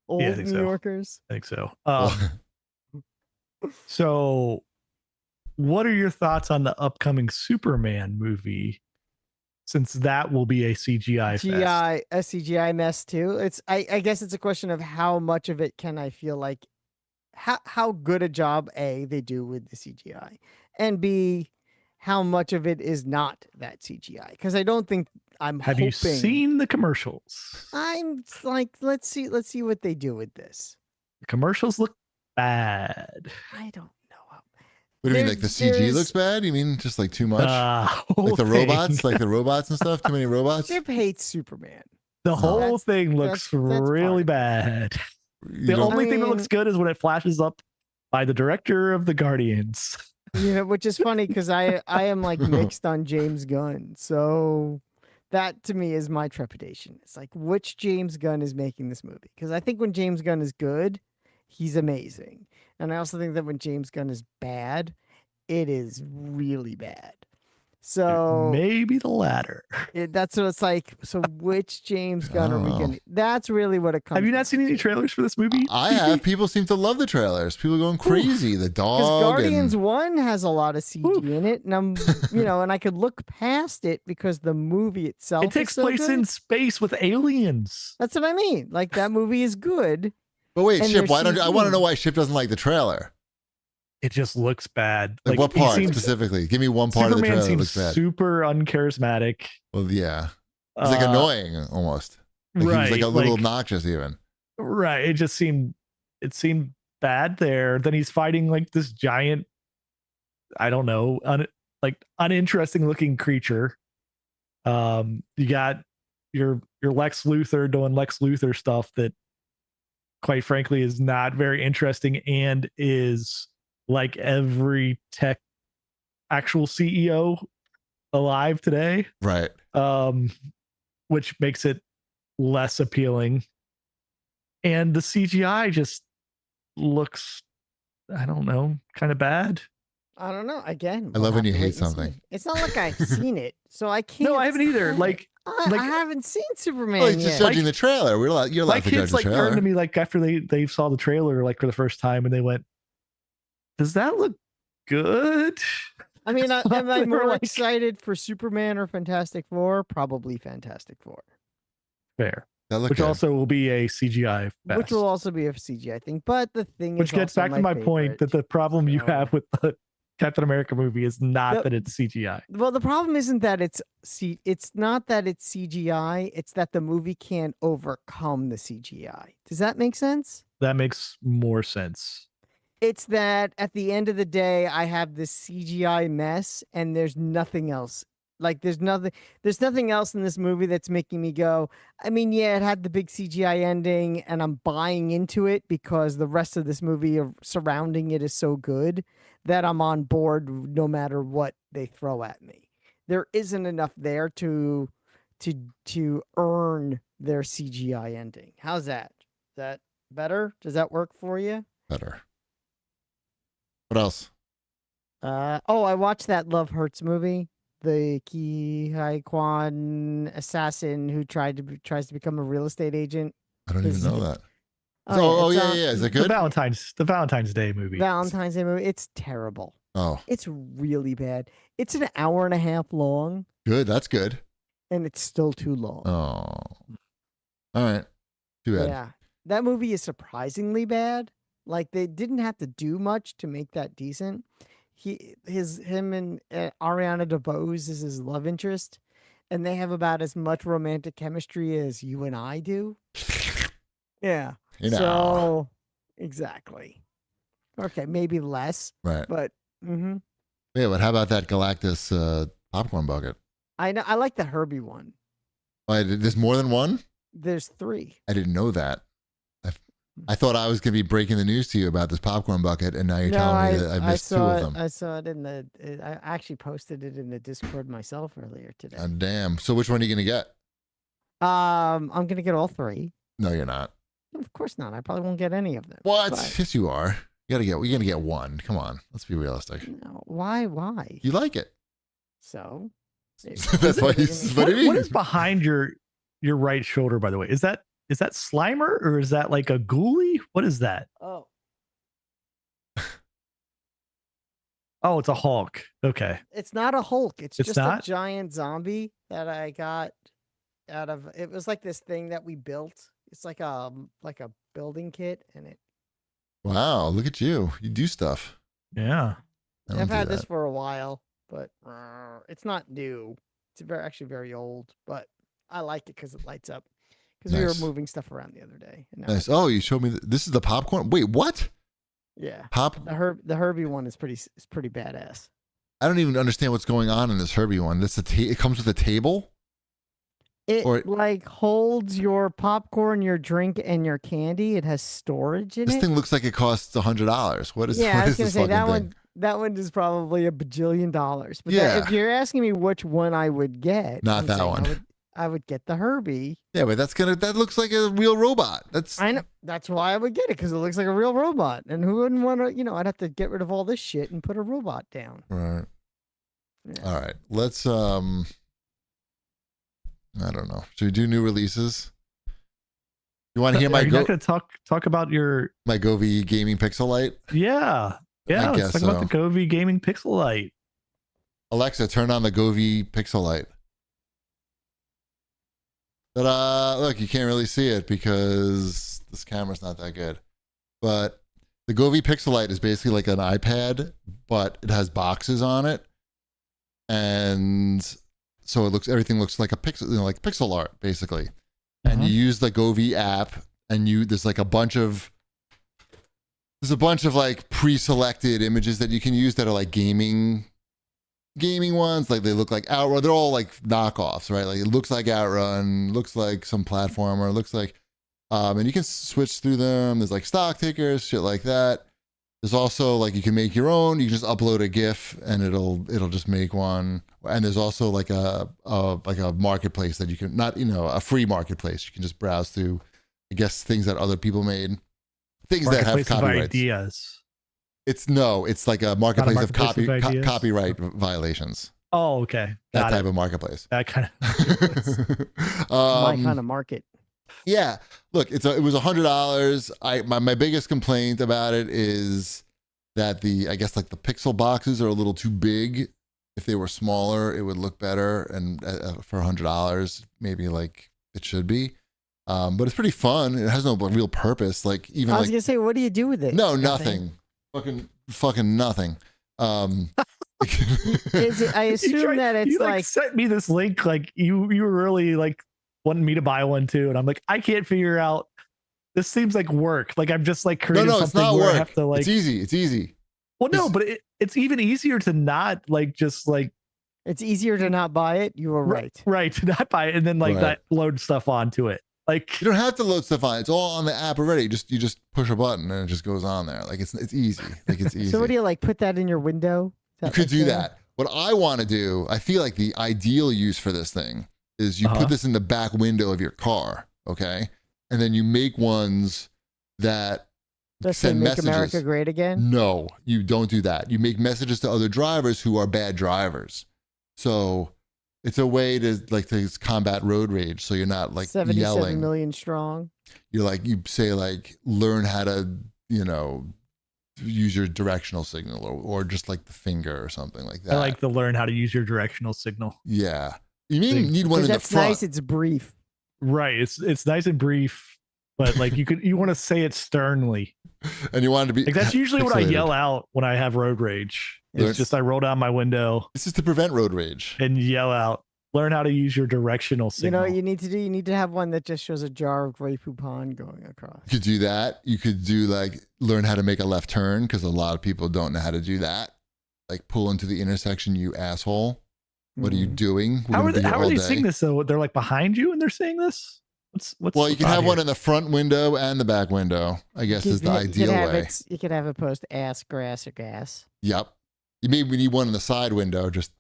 Old New Yorkers? I think so. So what are your thoughts on the upcoming Superman movie? Since that will be a CGI fest. A CGI mess too. I guess it's a question of how much of it can I feel like how good a job A they do with the CGI, and B how much of it is not that CGI. Because I don't think Have you seen the commercials? I'm like, let's see what they do with this. The commercials look bad. I don't know. What do you mean, like the CG looks bad? You mean just like too much? Like the robots? Like the robots and stuff? Too many robots? Chip hates Superman. The whole thing looks really bad. The only thing that looks good is when it flashes up by the director of the Guardians. You know, which is funny because I am like mixed on James Gunn. So that to me is my trepidation. It's like, which James Gunn is making this movie? Because I think when James Gunn is good, he's amazing. And I also think that when James Gunn is bad, it is really bad. So maybe the latter. That's what it's like. So which James Gunn are we going to? That's really what it comes. Have you not seen any trailers for this movie? I have. People seem to love the trailers. People are going crazy. The dog. Because Guardians 1 has a lot of CG in it. And I'm, and I could look past it because the movie itself it takes place in space with aliens. That's what I mean. Like that movie is good. But wait, Ship, I want to know why Ship doesn't like the trailer. It just looks bad. Like what part specifically? Give me one part of the trailer that looks bad. Super uncharismatic. Well, yeah. It's like annoying almost. Like right. He was like a little obnoxious even. Right. It seemed bad there. Then he's fighting like this giant, I don't know, uninteresting looking creature. You got your Lex Luthor doing Lex Luthor stuff that quite frankly is not very interesting and is like every tech actual CEO alive today. Right. Which makes it less appealing. And the CGI just looks, I don't know, kind of bad. I don't know. Again, I love when you hate something. It's not like I've seen it, so I can't. No, I haven't either. Like I haven't seen Superman yet. Just judging the trailer. You're allowed to judge the trailer. My kids turned to me like after they saw the trailer like for the first time and they went, "Does that look good?" I mean, am I more excited for Superman or Fantastic Four? Probably Fantastic Four. Fair. Which also will be a CGI fest. Which will also be a CGI thing. But the thing which gets back to my point that the problem you have with the Captain America movie is not that it's CGI. Well, the problem isn't that it's not that it's CGI. It's that the movie can't overcome the CGI. Does that make sense? That makes more sense. It's that at the end of the day, I have this CGI mess and there's nothing else. Like there's nothing else in this movie that's making me go, I mean, yeah, it had the big CGI ending and I'm buying into it because the rest of this movie surrounding it is so good that I'm on board no matter what they throw at me. There isn't enough there to earn their CGI ending. How's that? Is that better? Does that work for you? Better. What else? I watched that Love Hurts movie. The Ki Hai Kwan assassin who tries to become a real estate agent. I don't even know that. Yeah. Is it good? The Valentine's Day movie. Valentine's Day movie. It's terrible. Oh. It's really bad. It's an hour and a half long. Good. That's good. And it's still too long. Oh. All right. Too bad. Yeah. That movie is surprisingly bad. Like they didn't have to do much to make that decent. Him and Ariana DeBose is his love interest, and they have about as much romantic chemistry as you and I do. Yeah. You know. So exactly. Okay, maybe less, Right. but Yeah, but how about that Galactus popcorn bucket? I know I like the Herbie one. There's more than one? There's 3. I didn't know that. I thought I was going to be breaking the news to you about this popcorn bucket, and now you're telling me that I missed 2 of them. I saw it in I actually posted it in the Discord myself earlier today. Damn. So which one are you going to get? I'm gonna get all 3. No, you're not. Of course not. I probably won't get any of them. What? But... Yes, you are. You're gonna get one. Come on, let's be realistic. No, why? You like it. So that's why he's. What is behind your right shoulder, by the way? Is that Slimer or is that like a ghoulie? What is that? Oh. Oh, it's a Hulk. Okay. It's not a Hulk. It's just not? a giant zombie that I got out of. It was like this thing that we built. It's like a building kit, and it. Wow, look at you! You do stuff. Yeah. I've had this for a while, but it's not new. It's actually very old, but I like it because it lights up. Because we were moving stuff around the other day. Nice. Oh, you showed me. This is the popcorn. Wait, what? Yeah. The Herbie one is pretty badass. I don't even understand what's going on in this Herbie one. It comes with a table. It like holds your popcorn, your drink, and your candy. It has storage in it. This thing looks like it costs $100. What is? Yeah, what I was is gonna say that thing? one. That one is probably $1 bajillion. But Yeah. if you're asking me which one I would get, Not that one. I would get the Herbie. Yeah, but that looks like a real robot. I know. That's why I would get it, because it looks like a real robot. And who wouldn't want to? I'd have to get rid of all this shit and put a robot down. Right. Yeah. All right. Let's I don't know. Should we do new releases? You want to hear my Are you not going to talk about my Govee gaming Pixel Light? Yeah. Let's talk about the Govee gaming Pixel Light. Alexa, turn on the Govee Pixel Light. But look, you can't really see it because this camera's not that good. But the Govee Pixel Light is basically like an iPad, but it has boxes on it, and so everything looks like a pixel, like pixel art basically. And you use the Govee app, and there's a bunch of like pre-selected images that you can use that are like gaming ones. Like they look like Outrun. They're all like knockoffs, right? Like it looks like Outrun, looks like some platformer, looks like, and you can switch through them. There's like stock tickers, shit like that. There's also like you can make your own. You can just upload a GIF and it'll just make one. And there's also like a marketplace that you can a free marketplace. You can just browse through, I guess, things that other people made, things that have copyrights. Ideas. It's like a marketplace of copyright violations. Oh, okay. That type of marketplace. That kind of my kind of market. Yeah. Look, it was $100. My biggest complaint about it is that I guess like the pixel boxes are a little too big. If they were smaller, it would look better. And for $100, maybe like it should be. But it's pretty fun. It has no real purpose. Like even I was gonna say, what do you do with it? No, nothing. Fucking nothing. I assume that it's you like sent me this link. Like you were really like wanting me to buy one too, and I'm like, I can't figure out. This seems like work. Like I'm just like creating something it's not where work. I have to like. It's easy. Well, no, but it's even easier to not like just like. It's easier to not buy it. You were right. Right, to not buy it and then like not load stuff onto it. Like you don't have to load stuff on. It's all on the app already. You just push a button and it just goes on there. Like it's easy. Like it's easy. So what do you like? Put that in your window? You could do that. What I want to do, I feel like the ideal use for this thing is you put this in the back window of your car, okay? And then you make ones that send make messages. America great again? No, you don't do that. You make messages to other drivers who are bad drivers. So it's a way to combat road rage. So you're not like 77 yelling. million strong. You're like, you say like, learn how to, use your directional signal or just like the finger or something like that. I like to learn how to use your directional signal. Yeah. You need one in the front. That's nice. It's brief. Right. It's nice and brief, but like you want to say it sternly. And you want it to be like that's usually pixelated. what I yell out when I have road rage. It's just I roll down my window. This is to prevent road rage. And yell out, learn how to use your directional You know signal. what you need to do? You need to have one that just shows a jar of Grey Poupon going across. You could do that. You could do like learn how to make a left turn because a lot of people don't know how to do that. Like pull into the intersection, you asshole. What are you doing? How are they seeing this though? They're like behind you and they're seeing this? What's well, you can have here? one in the front window and the back window, I guess is the ideal way. You could have it post ass, grass, or gas. Yep. You maybe need one in the side window just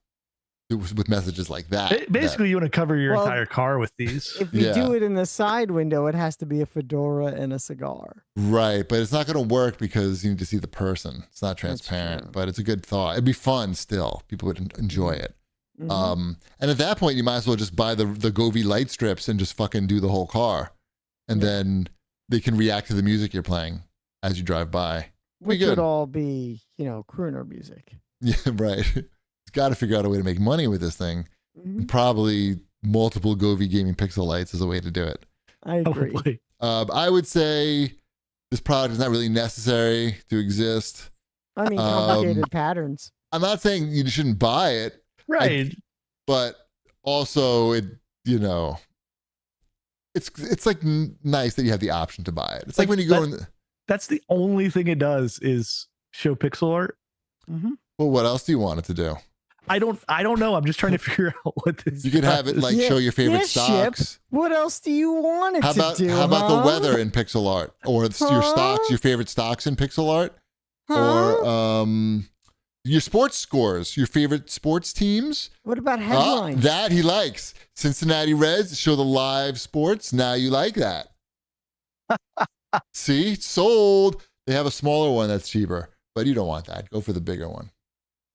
with messages like that. Basically, you want to cover your entire car with these. If you do it in the side window, it has to be a fedora and a cigar. Right, but it's not going to work because you need to see the person. It's not transparent, but it's a good thought. It'd be fun still. People would enjoy it. Mm-hmm. And at that point, you might as well just buy the Govee light strips and just fucking do the whole car. And then they can react to the music you're playing as you drive by. Which would all be, crooner music. Yeah, right. Got to figure out a way to make money with this thing. Mm-hmm. Probably multiple Govee gaming pixel lights is a way to do it. I agree. I would say this product is not really necessary to exist. I mean, complicated patterns. I'm not saying you shouldn't buy it. Right. But also it's like nice that you have the option to buy it. It's like when you go that's the only thing it does is show pixel art. Mm-hmm. Well, what else do you want it to do? I don't know. I'm just trying to figure out what this. You could have it like show your favorite stocks. Ship. What else do you want it to do? How about the weather in pixel art, or your stocks, your favorite stocks in pixel art, or your sports scores, your favorite sports teams? What about headlines? That he likes. Cincinnati Reds show the live sports. Now you like that. See, sold. They have a smaller one that's cheaper, but you don't want that. Go for the bigger one.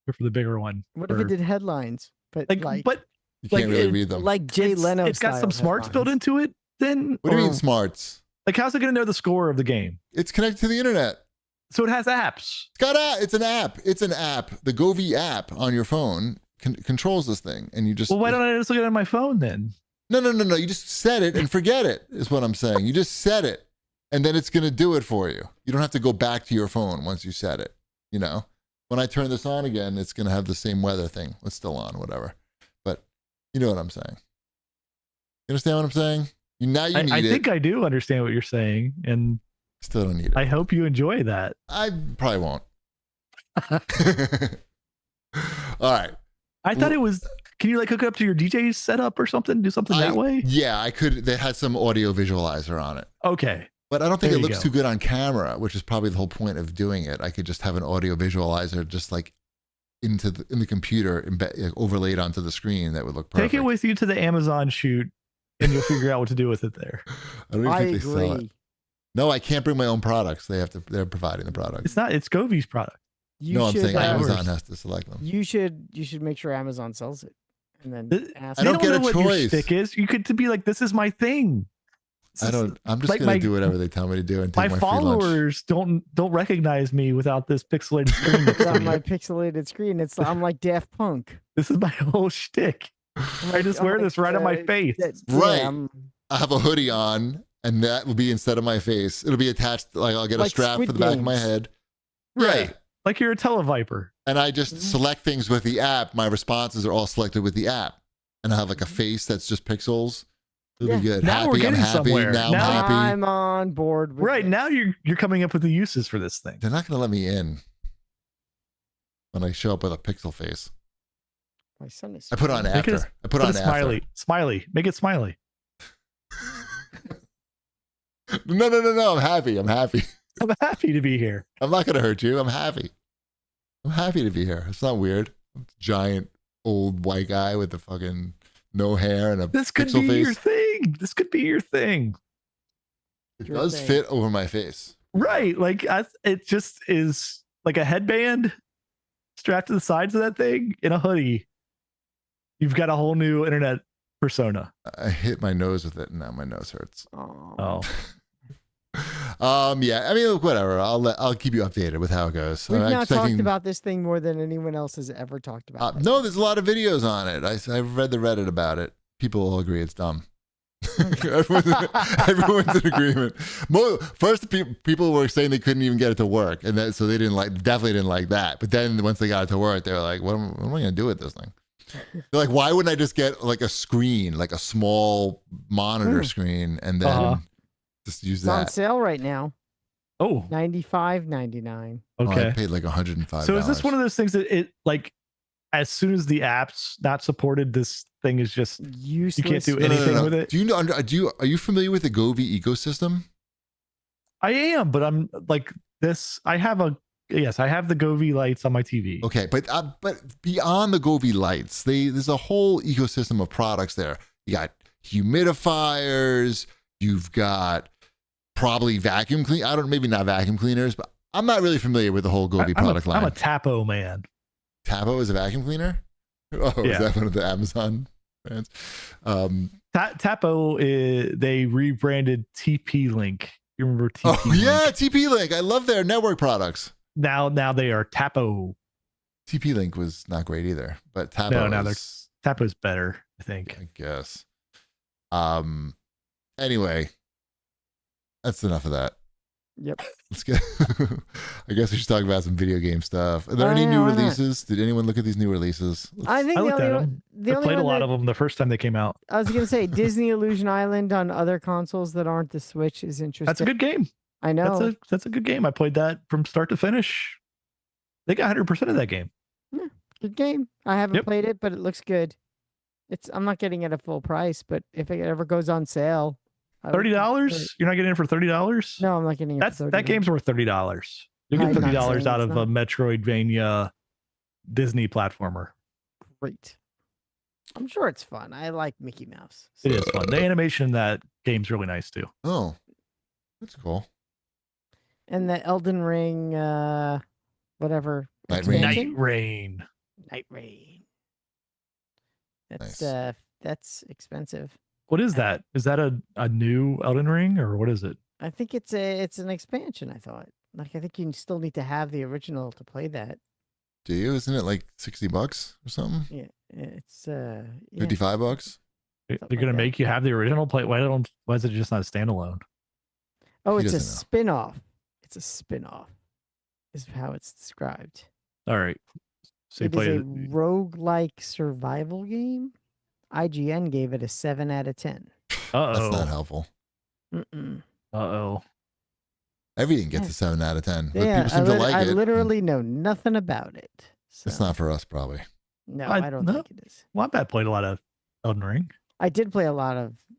For the bigger one. What if it did headlines? But you can't really read them. Like Jay Leno. It's got some smarts built into it. Then what do you mean smarts? Like how's it going to know the score of the game? It's connected to the internet. So it has apps. It's an app. It's an app. The Govee app on your phone controls this thing, and you just. Well, why don't I just look at it on my phone then? No. You just set it and forget it. Is what I'm saying. You just set it, and then it's going to do it for you. You don't have to go back to your phone once you set it. When I turn this on again, it's going to have the same weather thing. It's still on, whatever. But you know what I'm saying. You understand what I'm saying? Now you need it. I think I do understand what you're saying, and still don't need it. I hope you enjoy that. I probably won't. All right. I thought it was. Can you like hook it up to your DJ setup or something? Do something that way? Yeah, I could. They had some audio visualizer on it. Okay. But I don't think it looks too good on camera, which is probably the whole point of doing it. I could just have an audio visualizer just like in the computer overlaid onto the screen. That would look perfect. Take it with you to the Amazon shoot and you'll figure out what to do with it there. I don't even think they sell it. No, I can't bring my own products. They're providing the product. It's Govee's product. I'm saying Amazon has to select them. You should make sure Amazon sells it. And then I don't get a choice. What your stick is. You could be like, this is my thing. I'm just gonna do whatever they tell me to do and take my followers don't recognize me without this pixelated screen. Without my pixelated screen, I'm like Daft Punk. This is my whole shtick. I just wear this right on my face. Right. I have a hoodie on, and that will be instead of my face. It'll be attached. Like I'll get a strap for the back of my head. Right. Yeah. Like you're a televiper. And I just select things with the app. My responses are all selected with the app, and I have like a face that's just pixels. It'll be good. Now I'm happy. Somewhere. Now I'm happy. I'm on board with it. Now you're coming up with the uses for this thing. They're not going to let me in when I show up with a pixel face. My son is. I put on after. I put on after. Smiley. Make it smiley. No. I'm happy. I'm happy to be here. I'm not going to hurt you. I'm happy. I'm happy to be here. It's not weird. I'm a giant old white guy with the fucking no hair and a this could pixel be face. Your thing. This could be your thing. It does fit over my face. Right. Like it just is like a headband strapped to the sides of that thing in a hoodie. You've got a whole new internet persona. I hit my nose with it and now my nose hurts. Oh. Yeah. I mean, look, whatever. I'll keep you updated with how it goes. We've now talked about this thing more than anyone else has ever talked about. No, there's a lot of videos on it. I've read the Reddit about it. People all agree it's dumb. Everyone's in agreement. First, people were saying they couldn't even get it to work, and so they definitely didn't like that. But then once they got it to work, they were like, "What am I going to do with this thing?" They're like, why wouldn't I just get like a screen, like a small monitor screen, and then just use It's on that? sale right now. Oh, $95.99. okay. I paid like $105. So is this one of those things that it like as soon as the app's not supported, this thing is just Useless. you can't do anything with it? Are you familiar with the Govee ecosystem? I am, but I'm like this. I have the Govee lights on my TV. Okay, but beyond the Govee lights, there's a whole ecosystem of products there. You got humidifiers, you've got probably vacuum clean. I don't, maybe not vacuum cleaners, but I'm not really familiar with the whole Govee product line. I'm a Tapo man. Tapo is a vacuum cleaner? Oh, yeah. Is that one of the Amazon brands? Tapo, they rebranded TP Link. You remember TP Link? Oh, yeah, TP Link. I love their network products. Now they are Tapo. TP Link was not great either, but Tapo Tapo's better, I think. I guess. Anyway, that's enough of that. Yep. Let's get. I guess we should talk about some video game stuff. Are there any new releases? Did anyone look at these new releases? I think I played a lot of them the first time they came out. I was gonna say Disney Illusion Island on other consoles that aren't the Switch is interesting. That's a good game. I know. That's a good game. I played that from start to finish. They got 100% of that game. Yeah, good game. I haven't played it, but it looks good. I'm not getting it at full price, but if it ever goes on sale. $30? You're not getting it for $30? No, I'm not getting it for $30. That game's worth $30. You get $30 out of a Metroidvania Disney platformer. Great. I'm sure it's fun. I like Mickey Mouse. So. It is fun. The animation in that game's really nice too. Oh, that's cool. And the Elden Ring, whatever. Night Rain. That's expensive. What is that? Is that a new Elden Ring or what is it? I think it's an expansion. I thought. Like I think you still need to have the original to play that. Do you? Isn't it like $60 or something? Yeah, it's $55. They're gonna make you have the original play. Why is it just not a standalone? Oh, it's a spin-off. It's a spin-off. Is how it's described. All right. So it is a roguelike survival game. IGN gave it a 7 out of 10. That's not helpful. Everything gets a 7 out of 10. But people seem to like it. I literally know nothing about it. So. It's not for us, probably. No, I don't think it is. Well, I played a lot of Elden Ring. I did play a lot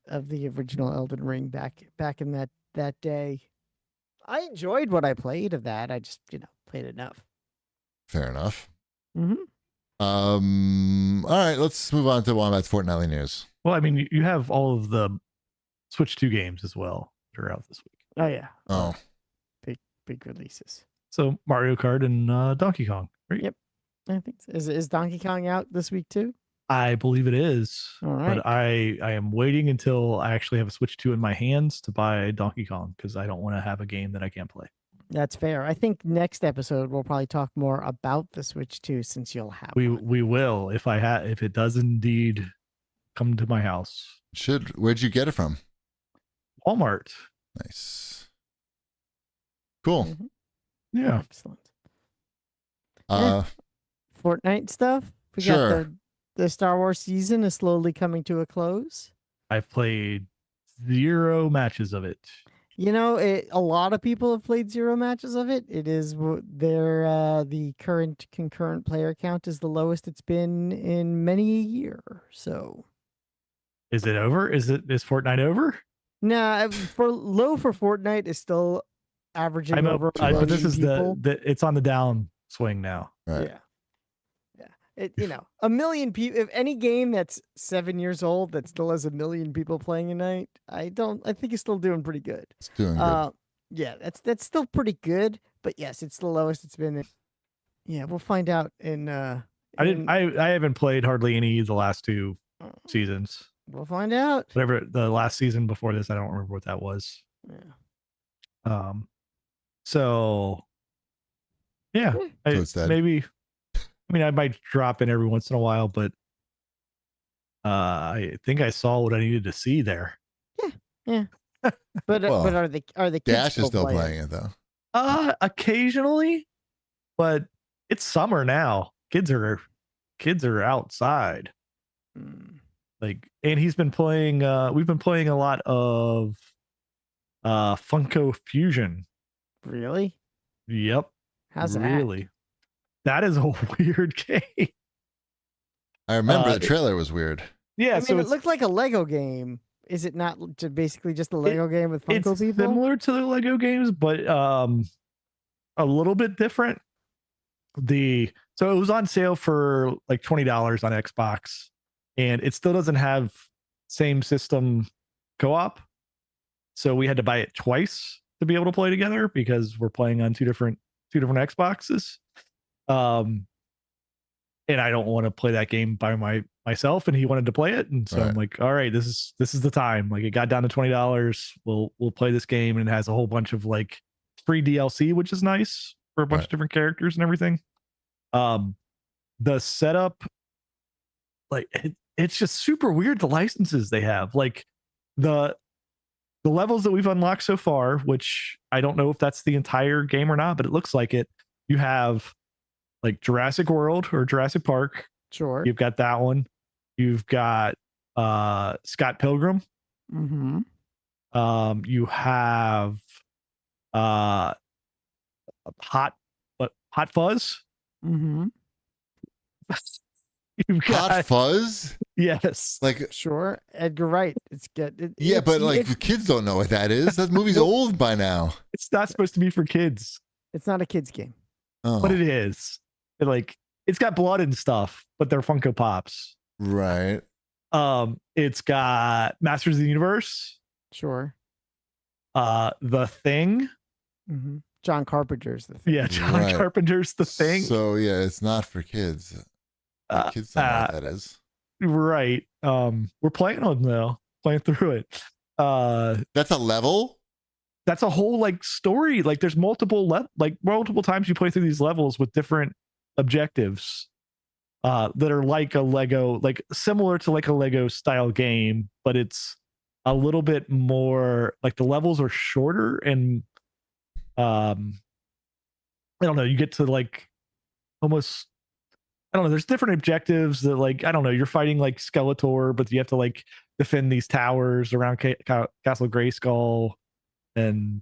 of the original Elden Ring back in that day. I enjoyed what I played of that. I just, played enough. Fair enough. Mm-hmm. All right, let's move on to Wombat's Fortnightly news. Well, I mean, you have all of the Switch 2 games as well that are out this week. Oh yeah. Oh. Big releases. So Mario Kart and Donkey Kong, right? Yep. I think so. Is Donkey Kong out this week too? I believe it is. All right. But I am waiting until I actually have a Switch 2 in my hands to buy Donkey Kong because I don't want to have a game that I can't play. That's fair. I think next episode we'll probably talk more about the Switch 2 since you'll have one. We will if it does indeed come to my house. Where'd you get it from? Walmart. Nice. Cool. Mm-hmm. Yeah. Excellent. Fortnite stuff. We got the Star Wars season is slowly coming to a close. I've played 0 matches of it. A lot of people have played 0 matches of it. It is the current concurrent player count is the lowest it's been in many a year. So, is it over? Is Fortnite over? No, for Fortnite is still averaging over. But this is it's on the down swing now. Right. Yeah. A million people. If any game that's 7 years old that still has 1 million people playing a night, I think it's still doing pretty good. It's doing good. Yeah, that's still pretty good. But yes, it's the lowest it's been. Yeah, we'll find out in. I haven't played hardly any of the last 2 seasons. We'll find out. Whatever the last season before this, I don't remember what that was. Yeah. So. Yeah. Maybe. I mean, I might drop in every once in a while, but I think I saw what I needed to see there. Yeah. But are the kids Dash is still playing it though? Occasionally, but it's summer now. Kids are kids are outside. Mm. Like, and he's been playing. We've been playing a lot of Funko Fusion. Really? Yep. How's that? Really? That is a weird game. I remember the trailer was weird. Yeah, I so mean, it looked like a Lego game. Is it not basically just a Lego game with Funko it's people? similar to the Lego games, but a little bit different. So it was on sale for like $20 on Xbox, and it still doesn't have same system co-op. So we had to buy it twice to be able to play together because we're playing on two different Xboxes. And I don't want to play that game by myself, and he wanted to play it, and so I'm like, all right, this is the time. Like, it got down to $20. We'll play this game, and it has a whole bunch of like free DLC, which is nice for a bunch of different characters and everything. The setup, like, it's just super weird. The licenses they have, like the levels that we've unlocked so far, which I don't know if that's the entire game or not, but it looks like it. You have like Jurassic World or Jurassic Park. Sure. You've got that one. You've got Scott Pilgrim. Mm-hmm. You have Hot Fuzz. Mm-hmm. You've got Hot Fuzz? Yes. Like, sure. Edgar Wright. But like the kids don't know what that is. That movie's old by now. It's not supposed to be for kids. It's not a kid's game. Oh. But it is. It's got blood and stuff, but they're Funko Pops. Right. It's got Masters of the Universe. Sure. The Thing. Mm-hmm. John Carpenter's The Thing. Yeah, John Carpenter's The Thing. So yeah, it's not for kids. Kids don't know what that is. Right. We're playing on though. Playing through it. That's a level? That's a whole like story. Like, there's multiple times you play through these levels with different objectives that are like a Lego, like similar to like a Lego style game, but it's a little bit more like the levels are shorter and I don't know, you get to like almost, I don't know, there's different objectives that, like, I don't know, you're fighting like Skeletor, but you have to like defend these towers around Castle Grayskull, and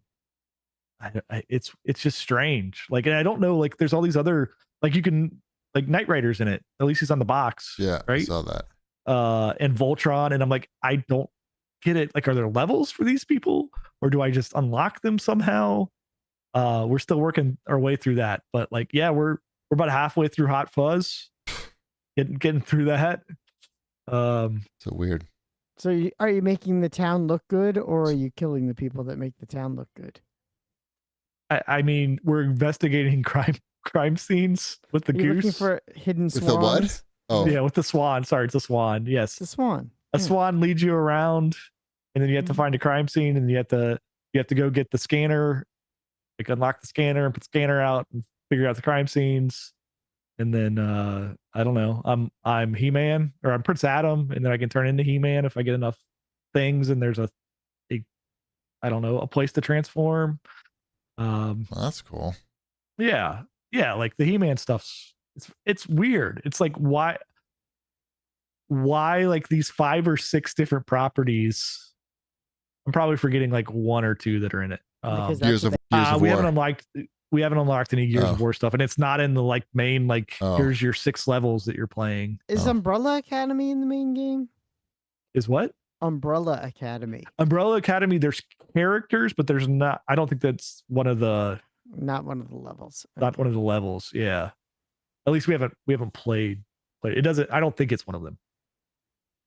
it's just strange. Like, and I don't know, like, there's all these other, like, you can, like, Knight Rider's in it, at least he's on the box. Yeah, right. I saw that. And Voltron, and I'm like, I don't get it. Like, are there levels for these people, or do I just unlock them somehow? We're still working our way through that, but like, yeah, we're about halfway through Hot Fuzz, getting through that. So weird. So are you making the town look good, or are you killing the people that make the town look good? I mean, we're investigating crime scenes with the goose. Looking for hidden swans? With the what? Oh, yeah, with the swan. Sorry, it's a swan. Yes, it's a swan. A swan leads you around, and then you have to find a crime scene, and you have to go get the scanner, like unlock the scanner and put the scanner out and figure out the crime scenes. And then I don't know, I'm He-Man, or I'm Prince Adam, and then I can turn into He-Man if I get enough things, and there's a I don't know, a place to transform. well, that's cool. Yeah, like the He-Man stuff's it's weird. It's like, why like these 5 or 6 different properties? I'm probably forgetting like 1 or 2 that are in it. Gears of War. We haven't unlocked any Gears of War stuff, and it's not in the like main, like, here's your 6 levels that you're playing. Is Umbrella Academy in the main game? Is what? Umbrella Academy. Umbrella Academy, there's characters, but there's not, I don't think that's not one of the levels. Not one of the levels, yeah. At least we haven't played it. Doesn't, I don't think it's one of them.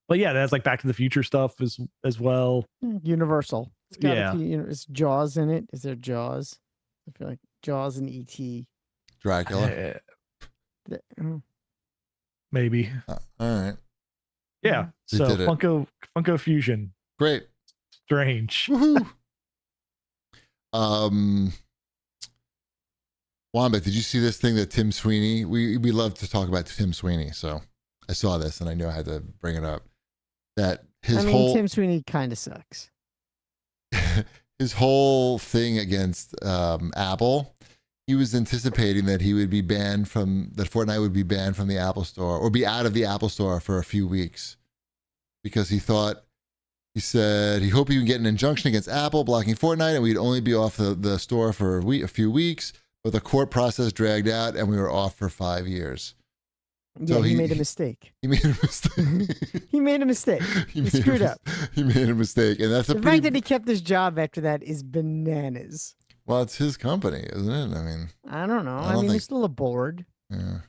But yeah, that's like Back to the Future stuff as well. Universal. It's got is Jaws in it? Is there Jaws? I feel like Jaws and E.T. Dracula. Maybe. All right. Yeah. So Funko Fusion. Great. Strange. Woohoo. Wamba, did you see this thing that Tim Sweeney? We love to talk about Tim Sweeney, so I saw this and I knew I had to bring it up. That Tim Sweeney kind of sucks. His whole thing against Apple, he was anticipating that he would be banned from that Fortnite would be banned from the Apple Store or be out of the Apple Store for a few weeks because he said he hoped he would get an injunction against Apple blocking Fortnite and we'd only be off the store for a few weeks, but the court process dragged out and we were off for 5 years. Yeah, so he made a mistake. He made a mistake. He made a mistake. He screwed up. He made a mistake, and that's the fact that he kept his job after that is bananas. Well, it's his company, isn't it? I mean, I don't know. I mean, he's still a board. Yeah,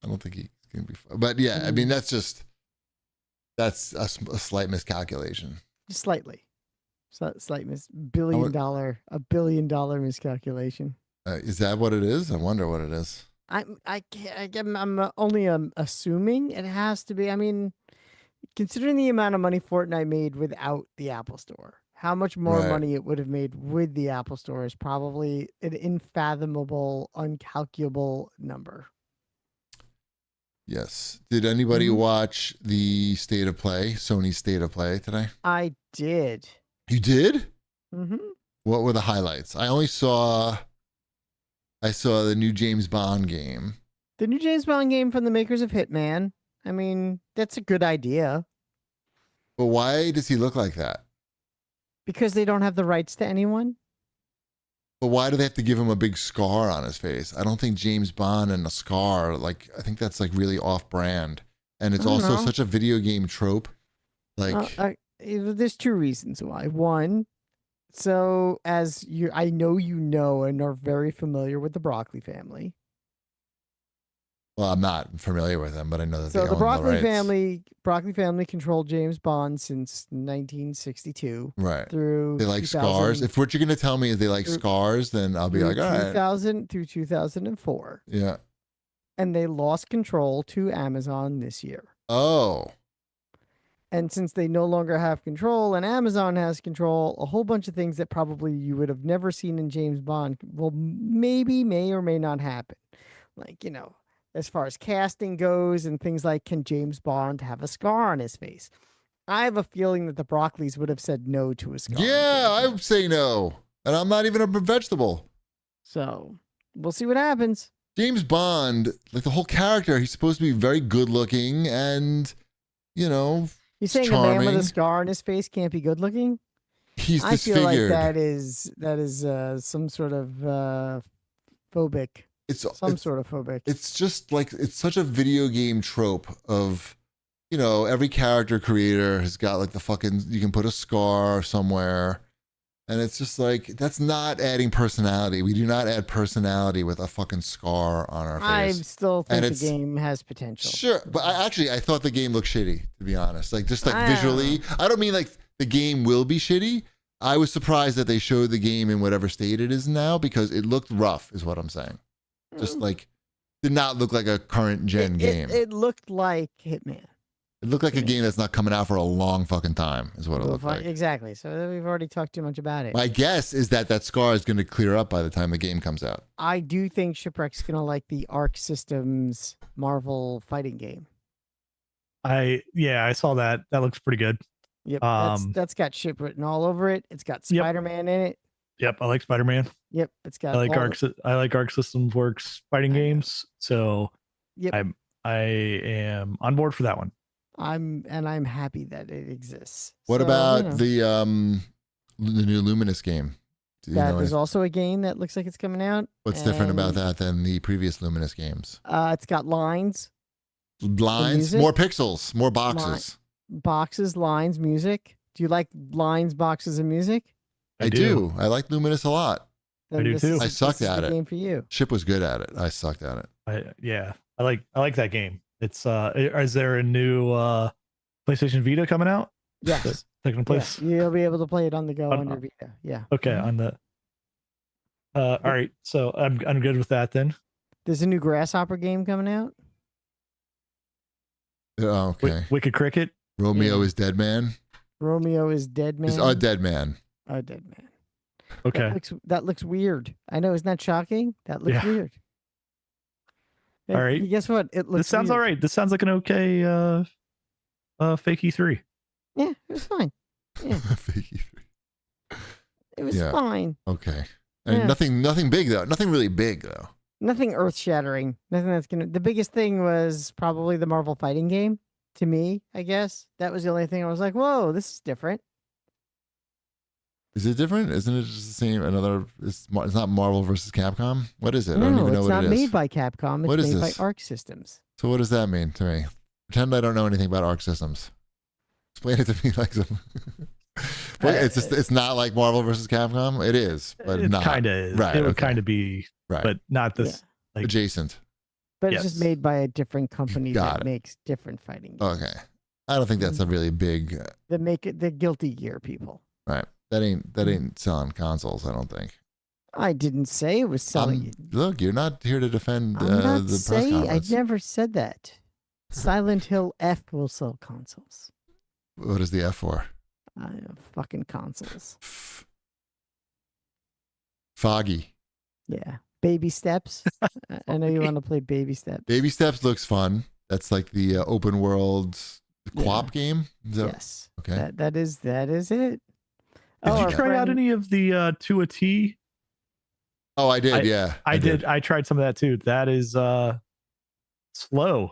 I don't think he's gonna be. But yeah, I mean, that's a slight miscalculation. Just slightly, $1 billion miscalculation. Is that what it is? I wonder what it is. I'm only assuming it has to be. I mean, considering the amount of money Fortnite made without the Apple Store, how much more money it would have made with the Apple Store is probably an unfathomable, uncalculable number. Yes. Did anybody watch the State of Play, Sony's State of Play today? I did. You did? Mm-hmm. What were the highlights? I saw the new James Bond game. The new James Bond game from the makers of Hitman. I mean, that's a good idea. But why does he look like that? Because they don't have the rights to anyone. But why do they have to give him a big scar on his face? I don't think James Bond and a scar, I think that's really off-brand. And it's also such a video game trope. There's two reasons why. One, so I know you know and are very familiar with the Broccoli family. Well, I'm not familiar with them, but I know that so they own Broccoli family controlled James Bond since 1962. Right. Through they like scars. If what you're going to tell me is they like scars, then I'll be like, all right. 2000 through 2004. Yeah. And they lost control to Amazon this year. Oh. And since they no longer have control and Amazon has control, a whole bunch of things that probably you would have never seen in James Bond may or may not happen. As far as casting goes and things like, can James Bond have a scar on his face? I have a feeling that the Broccoli's would have said no to a scar. Yeah, I would say no. And I'm not even a vegetable. So we'll see what happens. James Bond, the whole character, he's supposed to be very good looking and, You're saying charming. A man with a scar on his face can't be good looking? He's disfigured. I feel like that is some sort of phobic. It's sort of phobic. It's just it's such a video game trope of, every character creator has got the fucking, you can put a scar somewhere. And it's just that's not adding personality. We do not add personality with a fucking scar on our face. I still think the game has potential. Sure. But I thought the game looked shitty, to be honest. Visually. I don't mean the game will be shitty. I was surprised that they showed the game in whatever state it is now because it looked rough, is what I'm saying. Just did not look like a current gen game. It looked like Hitman. It looked like a game that's not coming out for a long fucking time, is what it looked like. Exactly. So we've already talked too much about it. My guess is that scar is going to clear up by the time the game comes out. I do think Shipwreck's going to like the Arc Systems Marvel fighting game. I saw that. That looks pretty good. Yep. That's got ship written all over it. It's got Spider-Man in it. Yep, I like Spider-Man. Yep, it's got. I like Arc Systems Works fighting games, so yep. I am on board for that one. I'm happy that it exists. What about the new Luminous game? There's also a game that looks like it's coming out. What's different about that than the previous Luminous games? It's got lines, more pixels, more boxes, lines, music. Do you like lines, boxes, and music? I do. I like Luminous a lot. I do too. I sucked at it. Game for you. Chip was good at it. I sucked at it. I like that game. It's is there a new PlayStation Vita coming out? Yes. Taking place. Yeah, you'll be able to play it on the go on your Vita. Yeah. Okay. On the. All right. So I'm good with that then. There's a new Grasshopper game coming out. Oh, okay. Wicked Cricket. Romeo is Dead Man. Romeo is Dead Man. Is a Dead Man. A Dead Man. Okay. That looks weird. I know, isn't that shocking? That looks weird. All right. Guess what? It looks. This sounds weird. all right. This sounds like an okay Fake E3. Yeah, it was fine. Yeah. Fake E3. It was fine. Okay. I mean, Yeah. nothing big though. Nothing really big though. Nothing earth shattering. Nothing that's gonna. The biggest thing was probably the Marvel fighting game. To me, I guess that was the only thing I was like, "Whoa, this is different." Is it different? Isn't it just the same? It's not Marvel versus Capcom. What is it? I don't No, even know it's what not it is. made by Capcom. It's What is made this? by Arc Systems. So what does that mean to me? Pretend I don't know anything about Arc Systems. Explain it to me like some. It's not like Marvel versus Capcom. It is, but it not. kind of is. Right, It would okay. kind of be, Right. but not this. Like, Adjacent. But it's just Yes. made by a different company Got that it. makes different fighting games. Okay. I don't think that's a really big. That make it the Guilty Gear people. Right. That ain't selling consoles. I don't think. I didn't say it was selling. Look, you're not here to defend I'm not the press saying. I conference. never said that. Silent Hill F will sell consoles. What is the F for? Fucking consoles. Foggy. Yeah. Baby Steps. I know you want to play Baby Steps. Baby Steps looks fun. That's like the open world co-op Yeah. game. Is that- Yes. Okay. That is it. Did our you try out friend- any of the to a T? Oh, I did. Yeah, I did. I tried some of that too. That is slow.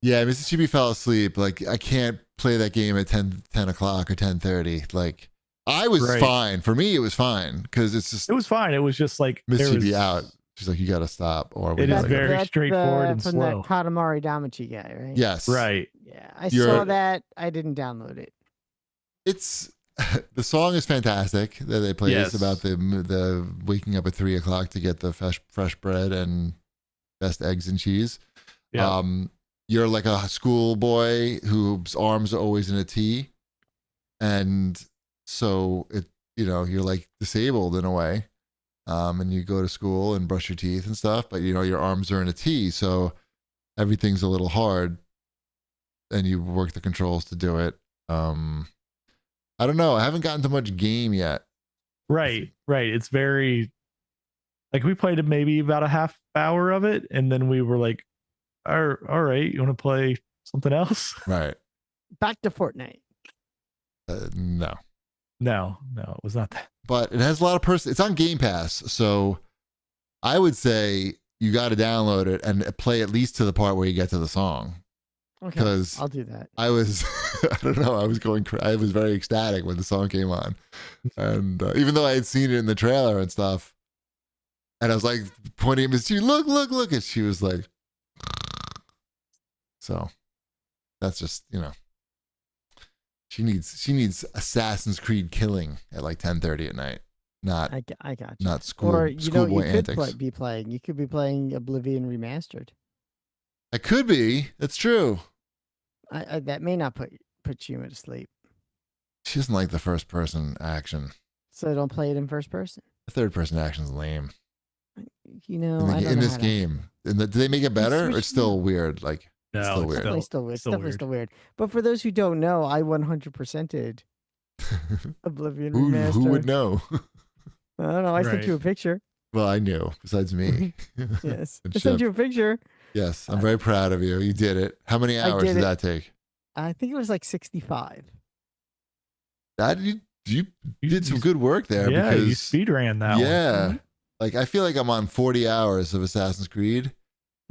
Yeah, Mississippi fell asleep. Like I can't play that game at 10 o'clock or 10:30. Like I was Right. fine. For me, it was fine because it's just It was fine. It was just like there Mississippi was- out. She's like, you got to stop. Or we It is gotta go. very That's straightforward and from slow. that Katamari Damacy guy, right? Yes. Right. Yeah, I You're- saw that. I didn't download it. It's the song is fantastic that they play. Yes. It's about the waking up at 3 o'clock to get the fresh bread and best eggs and cheese. Yeah. You're like a schoolboy whose arms are always in a T, and so you're like disabled in a way. And you go to school and brush your teeth and stuff, but your arms are in a T, so everything's a little hard, and you work the controls to do it. I don't know. I haven't gotten to much game yet. Right. It's very like we played maybe about a half hour of it, and then we were like, all right, you want to play something else? Right. Back to Fortnite. No. No, it was not that. But it has a lot of it's on Game Pass, so I would say you got to download it and play at least to the part where you get to the song. Okay, 'Cause I'll do that. I was, I don't know, I was very ecstatic when the song came on. And even though I had seen it in the trailer and stuff, and I was like pointing at Miss G, look, and she was like, so that's just, she needs Assassin's Creed killing at like 10:30 at night, not I got you. not school Or you schoolboy could antics. be playing. You could be playing Oblivion Remastered. I could be. That's true. I that may not put you to sleep. She doesn't like the first person action. So don't play it in first person. The third person action is lame. You know, In, I don't in know this how to- game, do they make it better? Or switch it's still weird. Like No, it's still it's weird. Definitely still weird. It's definitely still weird. But for those who don't know, I 100%ed Oblivion Remastered. Who would know? I don't know. I sent Right. you a picture. Well, I knew. Besides me. Yes, And I sent Shep. you a picture. Yes, I'm very proud of you. You did it. How many I hours did did it. that take? I think it was like 65. That you did some good work there. Yeah, because, you speed ran that one. yeah. Like I feel like I'm on 40 hours of Assassin's Creed,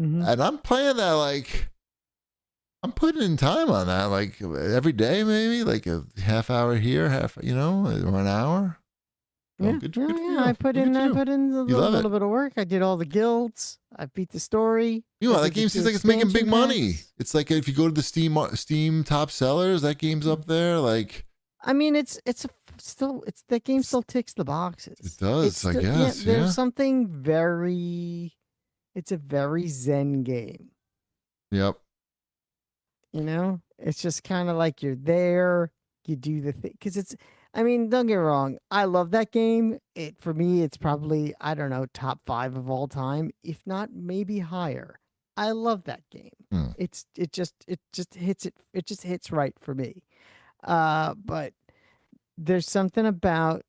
Mhm. and I'm playing that like I'm putting in time on that like every day, maybe like a half hour here, or an hour. Oh, Yeah, good yeah, for yeah. you. I put Look in at you. a You love little it. bit of work. I did all the guilds. I beat the story. You know, I that did the game 2 seems like it's making big expansion money. packs. It's like if you go to the Steam top sellers, that game's up there. Like I mean, it's that game still ticks the boxes. it does, It's I still- guess. there's Yeah. something very. It's a very zen game. Yep. It's just kind of like you're there, you do the thing because it's. I mean, don't get me wrong. I love that game. For me, it's probably I don't know top 5 of all time, if not maybe higher. I love that game. Hmm. It just hits it. It just hits right for me. But there's something about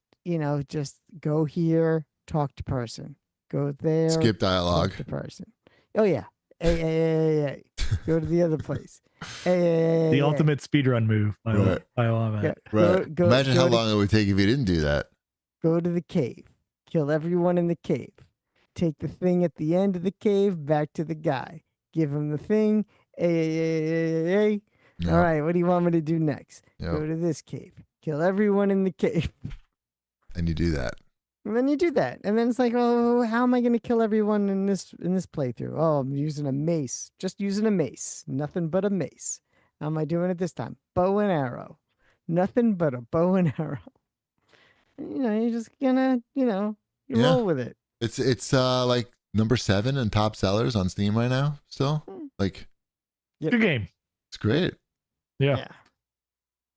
just go here, talk to person, go there, Skip dialogue. talk to person. Oh yeah, hey. Go to the other place. Hey, The ultimate speedrun move. I Right. love it. Yeah, Right. Go, Imagine go how to, long it would take if you didn't do that. Go to the cave. Kill everyone in the cave. Take the thing at the end of the cave back to the guy. Give him the thing. Hey. Yep. All right, what do you want me to do next? Yep. Go to this cave. Kill everyone in the cave. And you do that. And then you do that. And then it's like, oh, how am I going to kill everyone in this playthrough? Oh, I'm using a mace. Just using a mace. Nothing but a mace. How am I doing it this time? Bow and arrow. Nothing but a bow and arrow. And, you're just gonna, you roll with it. It's like number 7 in top sellers on Steam right now. Still, like, Good game. it's great. Yeah.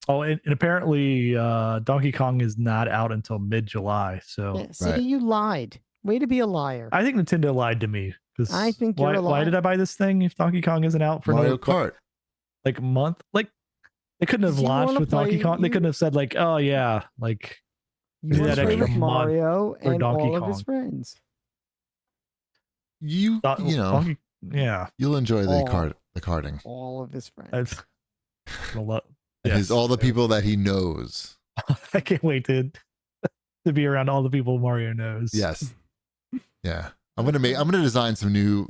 Oh, and apparently Donkey Kong is not out until mid-July. So Yeah, see, you lied. Way to be a liar. I think Nintendo lied to me. I think you're a liar. Why did I buy this thing if Donkey Kong isn't out for Mario another Kart. like a month? Like they couldn't have You launched wanna with Donkey play- Kong. They couldn't have said like, oh yeah, like You want that to play extra with month Mario for and Donkey all of his Kong. friends. You know, Donkey, yeah. you'll enjoy Oh. the karting. All of his friends. That's And all the people that he knows. I can't wait to be around all the people Mario knows. Yes. Yeah. I'm gonna design some new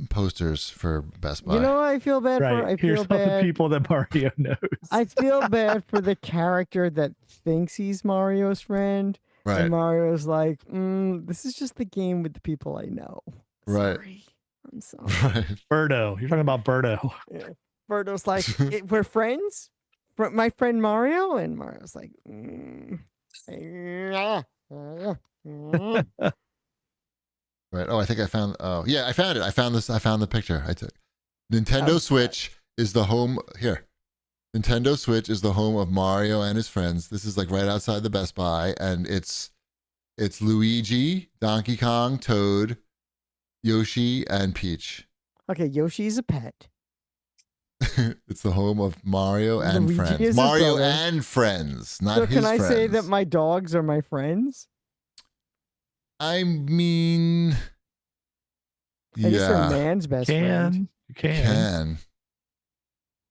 posters for Best Buy. You know what I feel bad for? Right. I Here's feel all the bad. people that Mario knows. I feel bad for the character that thinks he's Mario's friend. right. And Mario's like, this is just the game with the people I know. Right. Sorry. I'm sorry. Right. Birdo. You're talking about Birdo. Yeah. Birdo's like, we're friends? My friend Mario? And Mario's like, Right. Oh, I think I found. Oh, yeah, I found it. I found this. I found the picture I took. Nintendo Switch is the home here. Nintendo Switch is the home of Mario and his friends. This is like right outside the Best Buy, and it's Luigi, Donkey Kong, Toad, Yoshi, and Peach. Okay, Yoshi's a pet. It's the home of Mario and Luigi is friends. his Mario brother. and friends, not So his can I friends. say that my dogs are my friends? I mean, I guess they're yeah, man's best friend. You can. can.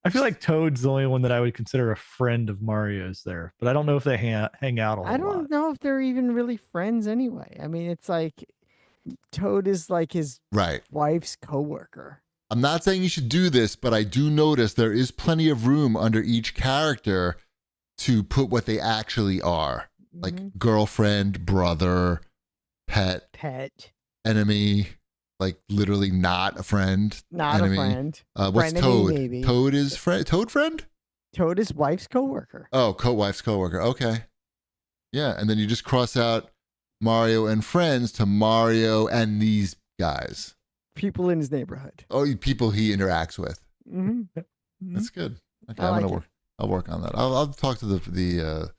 I feel like Toad's the only one that I would consider a friend of Mario's there, but I don't know if they hang out a lot. I don't know if they're even really friends anyway. I mean, it's like Toad is like his Right. wife's coworker. I'm not saying you should do this, but I do notice there is plenty of room under each character to put what they actually are. Like Mhm. girlfriend, brother, pet, Pet, enemy, like literally not a friend. not enemy. a friend. What's Frenemy, Toad? maybe. Toad is friend. Toad friend? Toad is wife's coworker. Oh, wife's coworker. Okay. Yeah, and then you just cross out Mario and friends to Mario and these guys. People in his neighborhood. Oh, people he interacts with. Mm-hmm. That's good. Okay, I I'm like gonna it. work. I'll work on that. I'll talk to the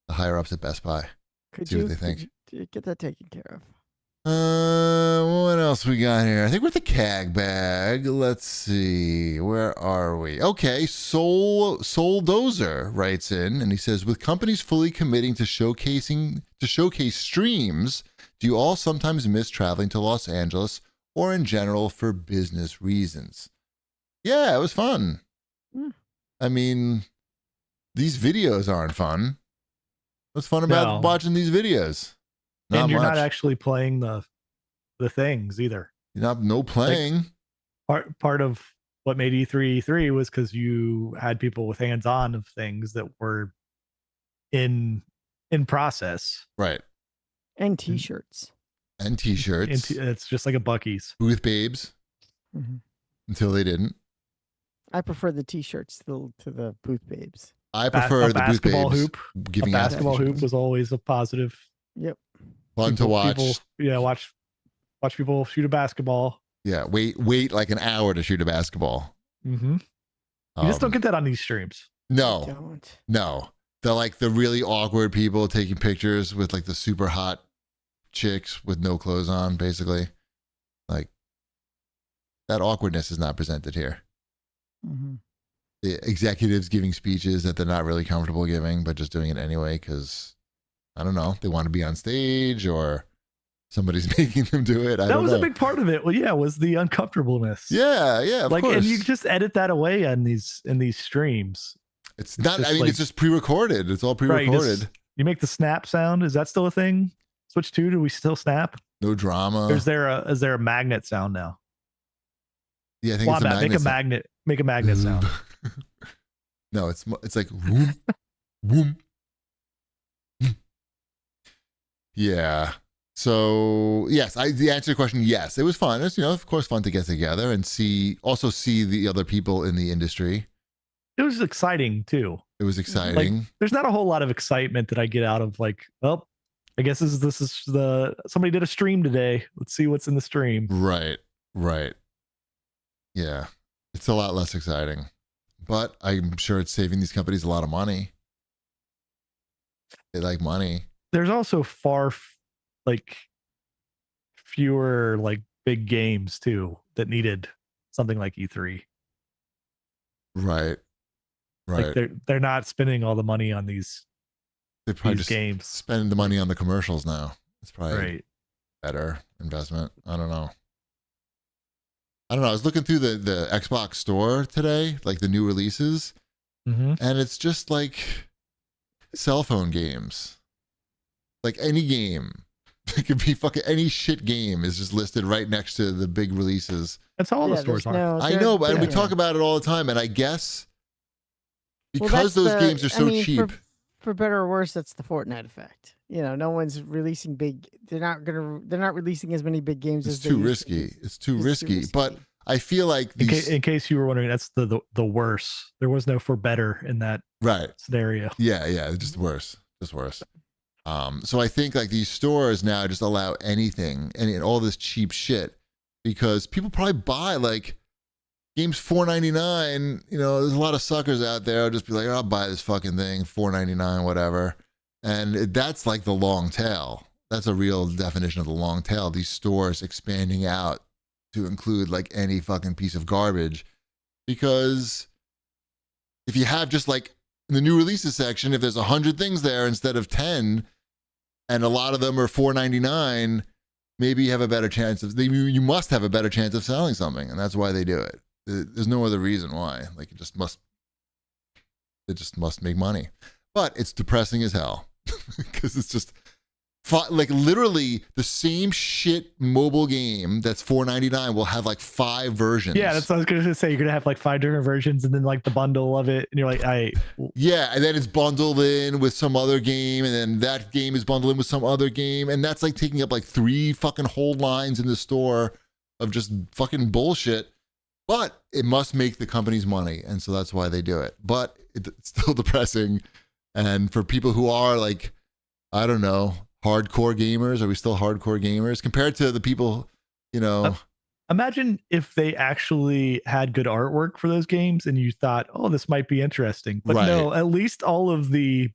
higher ups at Best Buy. Could See you, what they think. could you get that taken care of? What else we got here? I think we're at the CAG bag. Let's see. Where are we? Okay, Soul Dozer writes in and he says, with companies fully committing to showcase streams, do you all sometimes miss traveling to Los Angeles or in general for business reasons? Yeah, it was fun. Mm. I mean, these videos aren't fun. What's fun about No. watching these videos? Not and you're much. not actually playing the things either. No playing. Part of what made E3 was because you had people with hands-on of things that were in process. Right. And T-shirts. And t-shirts. It's just like a Buc-ee's. Booth babes Mm-hmm. until they didn't. I prefer the T-shirts to the booth babes. I prefer a the booth basketball babes hoop. giving A out basketball hoop t-shirts. was always a positive. Yep. Fun to watch. Watch people shoot a basketball. Yeah, wait like an hour to shoot a basketball. Mm-hmm. You just don't Um, get that on these streams. No, Don't. no. They're like the really awkward people taking pictures with like the super hot chicks with no clothes on, basically. Like that awkwardness is not presented here. Mm-hmm. The executives giving speeches that they're not really comfortable giving, but just doing it anyway because I don't know, they want to be on stage or somebody's making them do it. I That don't was know. a big part of it. Well, yeah, was the uncomfortableness. Yeah, of like, course. and you just edit that away in these streams. It's not. just I mean, like- it's just pre-recorded. It's all Right, pre-recorded. you make the snap sound. Is that still a thing? Switch 2, do we still snap? No drama. Or is there a magnet sound now? Yeah, I think Wombat, it's a magnet. Make a magnet sound. No, it's like whoom, whoom. Yeah. So yes, the answer to your question, yes, it was fun. It's of course fun to get together and see the other people in the industry. It was exciting too. It was exciting. Like, there's not a whole lot of excitement that I get out of like, well, I guess this is somebody did a stream today. Let's see what's in the stream. Right. Yeah, it's a lot less exciting, but I'm sure it's saving these companies a lot of money. They like money. There's also fewer like big games too that needed something like E3. Right. Like they're not spending all the money on these. They probably these just games. spend the money on the commercials now. It's probably right. Better investment. I don't know. I was looking through the Xbox store today, like the new releases, and it's just like cell phone games. Like any game. It could be fucking any shit game is just listed right next to the big releases. That's how all the stores are. I know, but we talk about it all the time, and I guess because those games are so cheap. For better or worse, that's the Fortnite effect. No one's releasing big. They're not releasing as many big games as too risky. It's too risky. But I feel like in case you were wondering, that's the worse. There was no for better in that scenario. Yeah, just worse. So I think like these stores now just allow anything and all this cheap shit because people probably buy like games $4.99. There's a lot of suckers out there. I'll just be like, I'll buy this fucking thing, $4.99, whatever. And that's like the long tail. That's a real definition of the long tail. These stores expanding out to include like any fucking piece of garbage. Because if you have just like in the new releases section, if there's 100 things there instead of 10, and a lot of them are $4.99, maybe you have a better chance of, you must have a better chance of selling something. And that's why they do it. There's no other reason why. Like it just must make money. But it's depressing as hell because it's just like literally the same shit mobile game that's $4.99 will have like 5 versions. Yeah, that's what I was gonna say. You're gonna have like 5 different versions and then like the bundle of it, and you're like, yeah, and then it's bundled in with some other game, and then that game is bundled in with some other game, and that's like taking up like 3 fucking whole lines in the store of just fucking bullshit. But it must make the companies money, and so that's why they do it. But it's still depressing, and for people who are like, I don't know, hardcore gamers, are we still hardcore gamers compared to the people, imagine if they actually had good artwork for those games and you thought, oh, this might be interesting, but no, at least all of the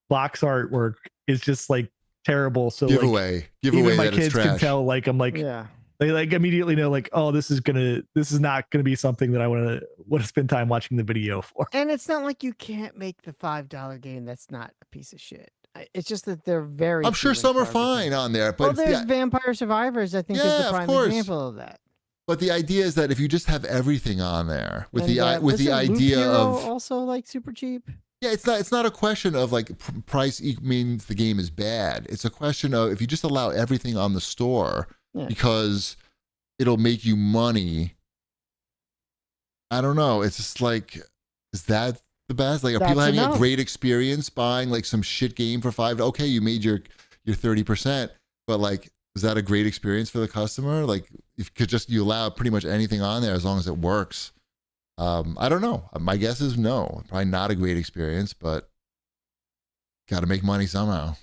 box artwork is just like terrible. So give away even my that kids it's trash. Can tell, like, I'm like, yeah, they like immediately know like, oh, this is not gonna be something that I want to spend time watching the video for. And it's not like you can't make the $5 game that's not a piece of shit. It's just that they're very. I'm sure some are fine on there, but there's Vampire Survivors. I think is the prime example of that. But the idea is that if you just have everything on there with the idea of also like super cheap. Yeah, it's not a question of like price means the game is bad. It's a question of if you just allow everything on the store because it'll make you money. I don't know. It's just like, is that the best? Like, are people having a great experience buying like some shit game for $5? Okay, you made your 30%, but like, is that a great experience for the customer? Like, if you allow pretty much anything on there as long as it works. I don't know. My guess is no. Probably not a great experience, but got to make money somehow.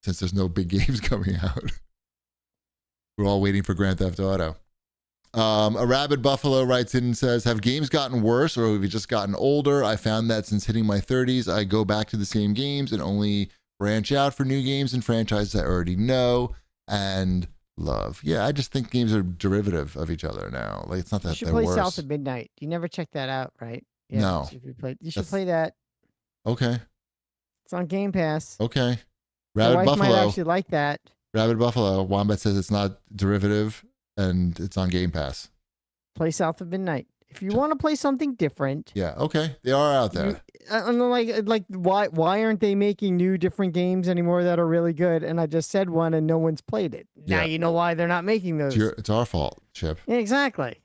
Since there's no big games coming out, we're all waiting for Grand Theft Auto. A rabid buffalo writes in and says, have games gotten worse or have we just gotten older? I found that since hitting my 30s, I go back to the same games and only branch out for new games and franchises I already know and love. Yeah, I just think games are derivative of each other now. Like, it's not that you should they're play worse. South of Midnight. You never checked that out, right? Yeah, no. You should play that. Okay. It's on Game Pass. Okay. Rabid Buffalo might actually like that. Rabid Buffalo. Wombat says it's not derivative and it's on Game Pass. Play South of Midnight. If you want to play something different. Yeah, okay. They are out there. I'm like why aren't they making new different games anymore that are really good? And I just said one, and no one's played it. Now Yeah. you know why they're not making those. It's our fault, Chip. Yeah, exactly.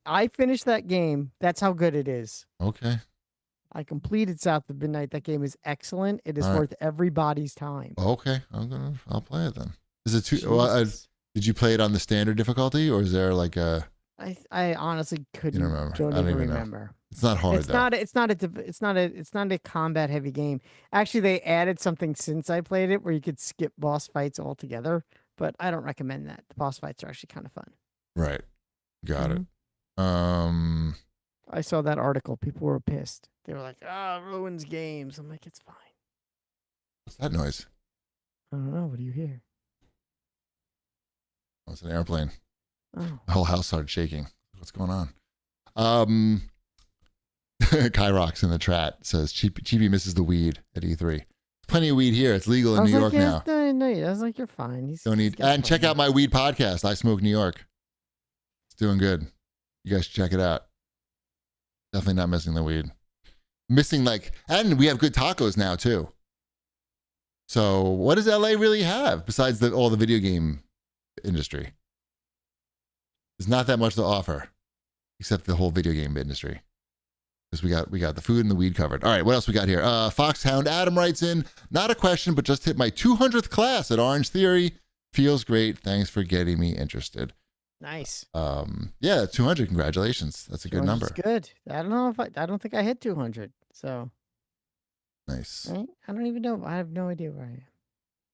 I finished that game. That's how good it is. Okay. I completed South of Midnight. That game is excellent. It is All right. worth everybody's time. Okay. I'll play it then. Is it too? Jesus. Did you play it on the standard difficulty, or is there like a? I honestly couldn't. You don't remember? Don't I don't even even know. remember. It's not hard It's though. not. It's not a combat heavy game. Actually, they added something since I played it where you could skip boss fights altogether. But I don't recommend that. The boss fights are actually kind of fun. Right. Got it. I saw that article. People were pissed. They were like, ruins games. I'm like, it's fine. What's that noise? I don't know. What do you hear? Oh, it's an airplane. Oh. The whole house started shaking. What's going on? Kyrox in the chat says Cheapy misses the weed at E3. Plenty of weed here. It's legal in New York now. No, I was like, you're fine. Don't need. And check out my weed podcast, I Smoke New York. It's doing good. You guys should check it out. Definitely not missing the weed. And we have good tacos now too. So what does LA really have besides all the video game industry? There's not that much to offer, except the whole video game industry. Because we got the food and the weed covered. All right, what else we got here? Foxhound Adam writes in, not a question, but just hit my 200th class at Orange Theory. Feels great. Thanks for getting me interested. Nice. Yeah, 200. Congratulations. That's a good number. Good. I don't know I don't think I hit 200. So nice. I don't even know. I have no idea where I am.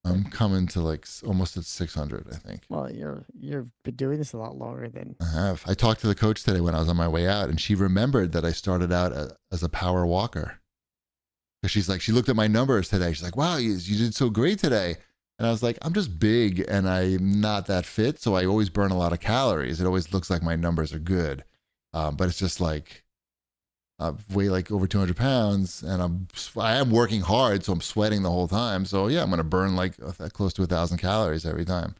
I'm coming to like almost at 600, I think. Well, you've been doing this a lot longer than I have. I talked to the coach today when I was on my way out, and she remembered that I started out as a power walker. Because she looked at my numbers today. She's like, "Wow, you did so great today." And I was like, "I'm just big, and I'm not that fit, so I always burn a lot of calories. It always looks like my numbers are good, but it's just like." I weigh like over 200 pounds and I am working hard, so I'm sweating the whole time. So yeah, I'm going to burn like close to 1,000 calories every time.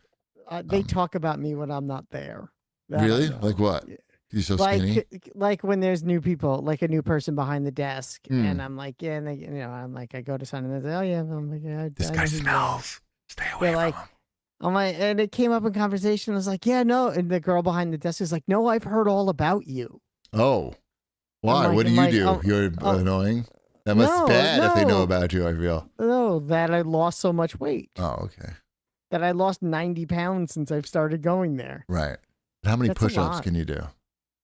They talk about me when I'm not there. Really? Like what? Yeah. You're so skinny? Like when there's new people, like a new person behind the desk, and I'm like, yeah, and they, I'm like, I go to sign and they say, oh yeah, I'm like, yeah, this guy smells. Stay away from him. I'm like, and it came up in conversation. I was like, yeah, no, and the girl behind the desk is like, no, I've heard all about you. Oh. Why? What do you do? You're annoying? That must be bad if they know about you, I feel. No, that I lost so much weight. Oh, okay. That I lost 90 pounds since I've started going there. Right. How many push-ups can you do?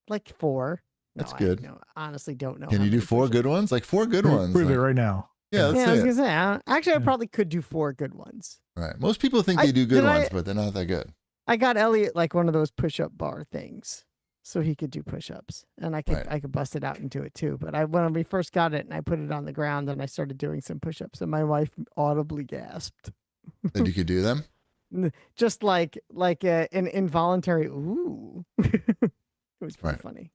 Like 4. That's good. I honestly don't know. Can you do 4 good ones? Like 4 good ones. Prove it right now. Yeah, let's I was going to say, actually, I probably could do 4 good ones. Right. Most people think they do good ones, but they're not that good. I got Elliot like one of those push-up bar things. So he could do push-ups, and I could bust it out and do it too. But when we first got it, and I put it on the ground, and I started doing some push-ups, and my wife audibly gasped. That you could do them? Just like an involuntary ooh. It was pretty funny.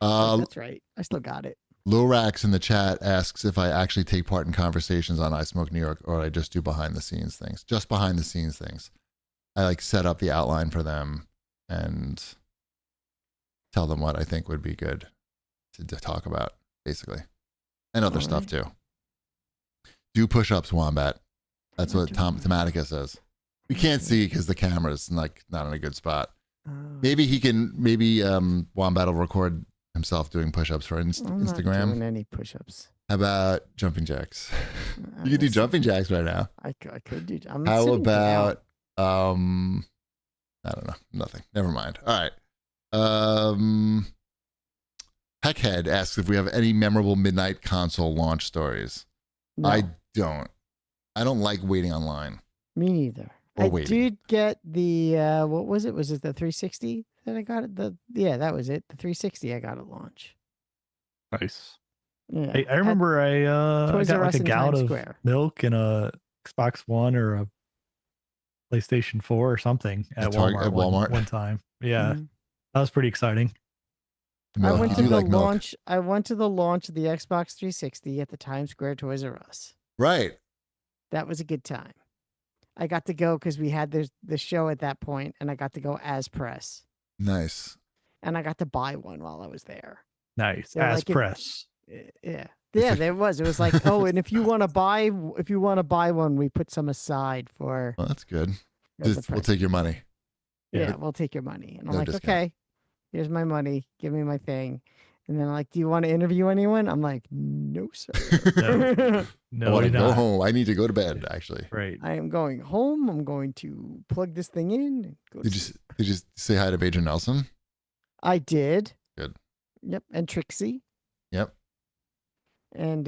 That's right. I still got it. Lorax in the chat asks if I actually take part in conversations on I Smoke New York, or I just do behind the scenes things. Just behind the scenes things. I like set up the outline for them and tell them what I think would be good to talk about, basically. And other stuff, too. Do push-ups, Wombat. That's what Tomatica says. We can't see because the camera's not in a good spot. Maybe Wombat will record himself doing push-ups for Instagram. I'm not doing any push-ups. How about jumping jacks? You can do jumping jacks right now. I could do. How about, I don't know. Nothing. Never mind. All right. Heckhead asks if we have any memorable midnight console launch stories. No. I don't like waiting online. Me neither. I did get the what was it? Was it the 360 that I got at that was it. The 360 I got at launch. Nice. Yeah. I remember I got like a gallon of milk and a Xbox One or a PlayStation 4 or something at Walmart one time. Yeah. Mm-hmm. That was pretty exciting. I went to the launch of the Xbox 360 at the Times Square Toys R Us. Right. That was a good time. I got to go because we had the show at that point, and I got to go as press. Nice. And I got to buy one while I was there. Nice. So as press. Yeah. Yeah, there was. It was like, oh, and if you want to buy one, we put some aside for. Well, that's good. the We'll price. take your money. Yeah, we'll take your money. And I'm No like, discount. okay, here's my money. Give me my thing. And then like, do you want to interview anyone? I'm like, no, sir. No, I want to you're go not. home. I need to go to bed. Actually, Right. I am going home. I'm going to plug this thing in. And go to did sleep. you say hi to Major Nelson? I did. Good. Yep, and Trixie. Yep. And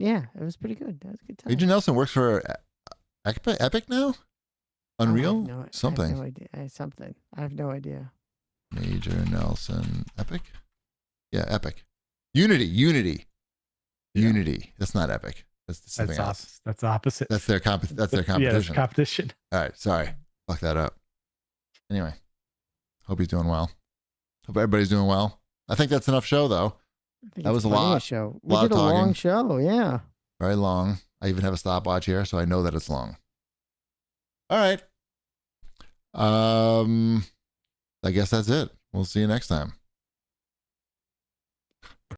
yeah, it was pretty good. That was a good time. Major Nelson works for Epic now. Unreal? Something. I have no idea. Something. I have no idea. Major Nelson. Epic? Yeah, Epic. Unity. That's not Epic. That's something else. That's opposite. That's their competition. Yeah, that's competition. All right, sorry. Fuck that up. Anyway, hope he's doing well. Hope everybody's doing well. I think that's enough show, though. That was a lot. Show. We lot did of a long talking. show. Yeah. Very long. I even have a stopwatch here, so I know that it's long. All right. I guess that's it. We'll see you next time.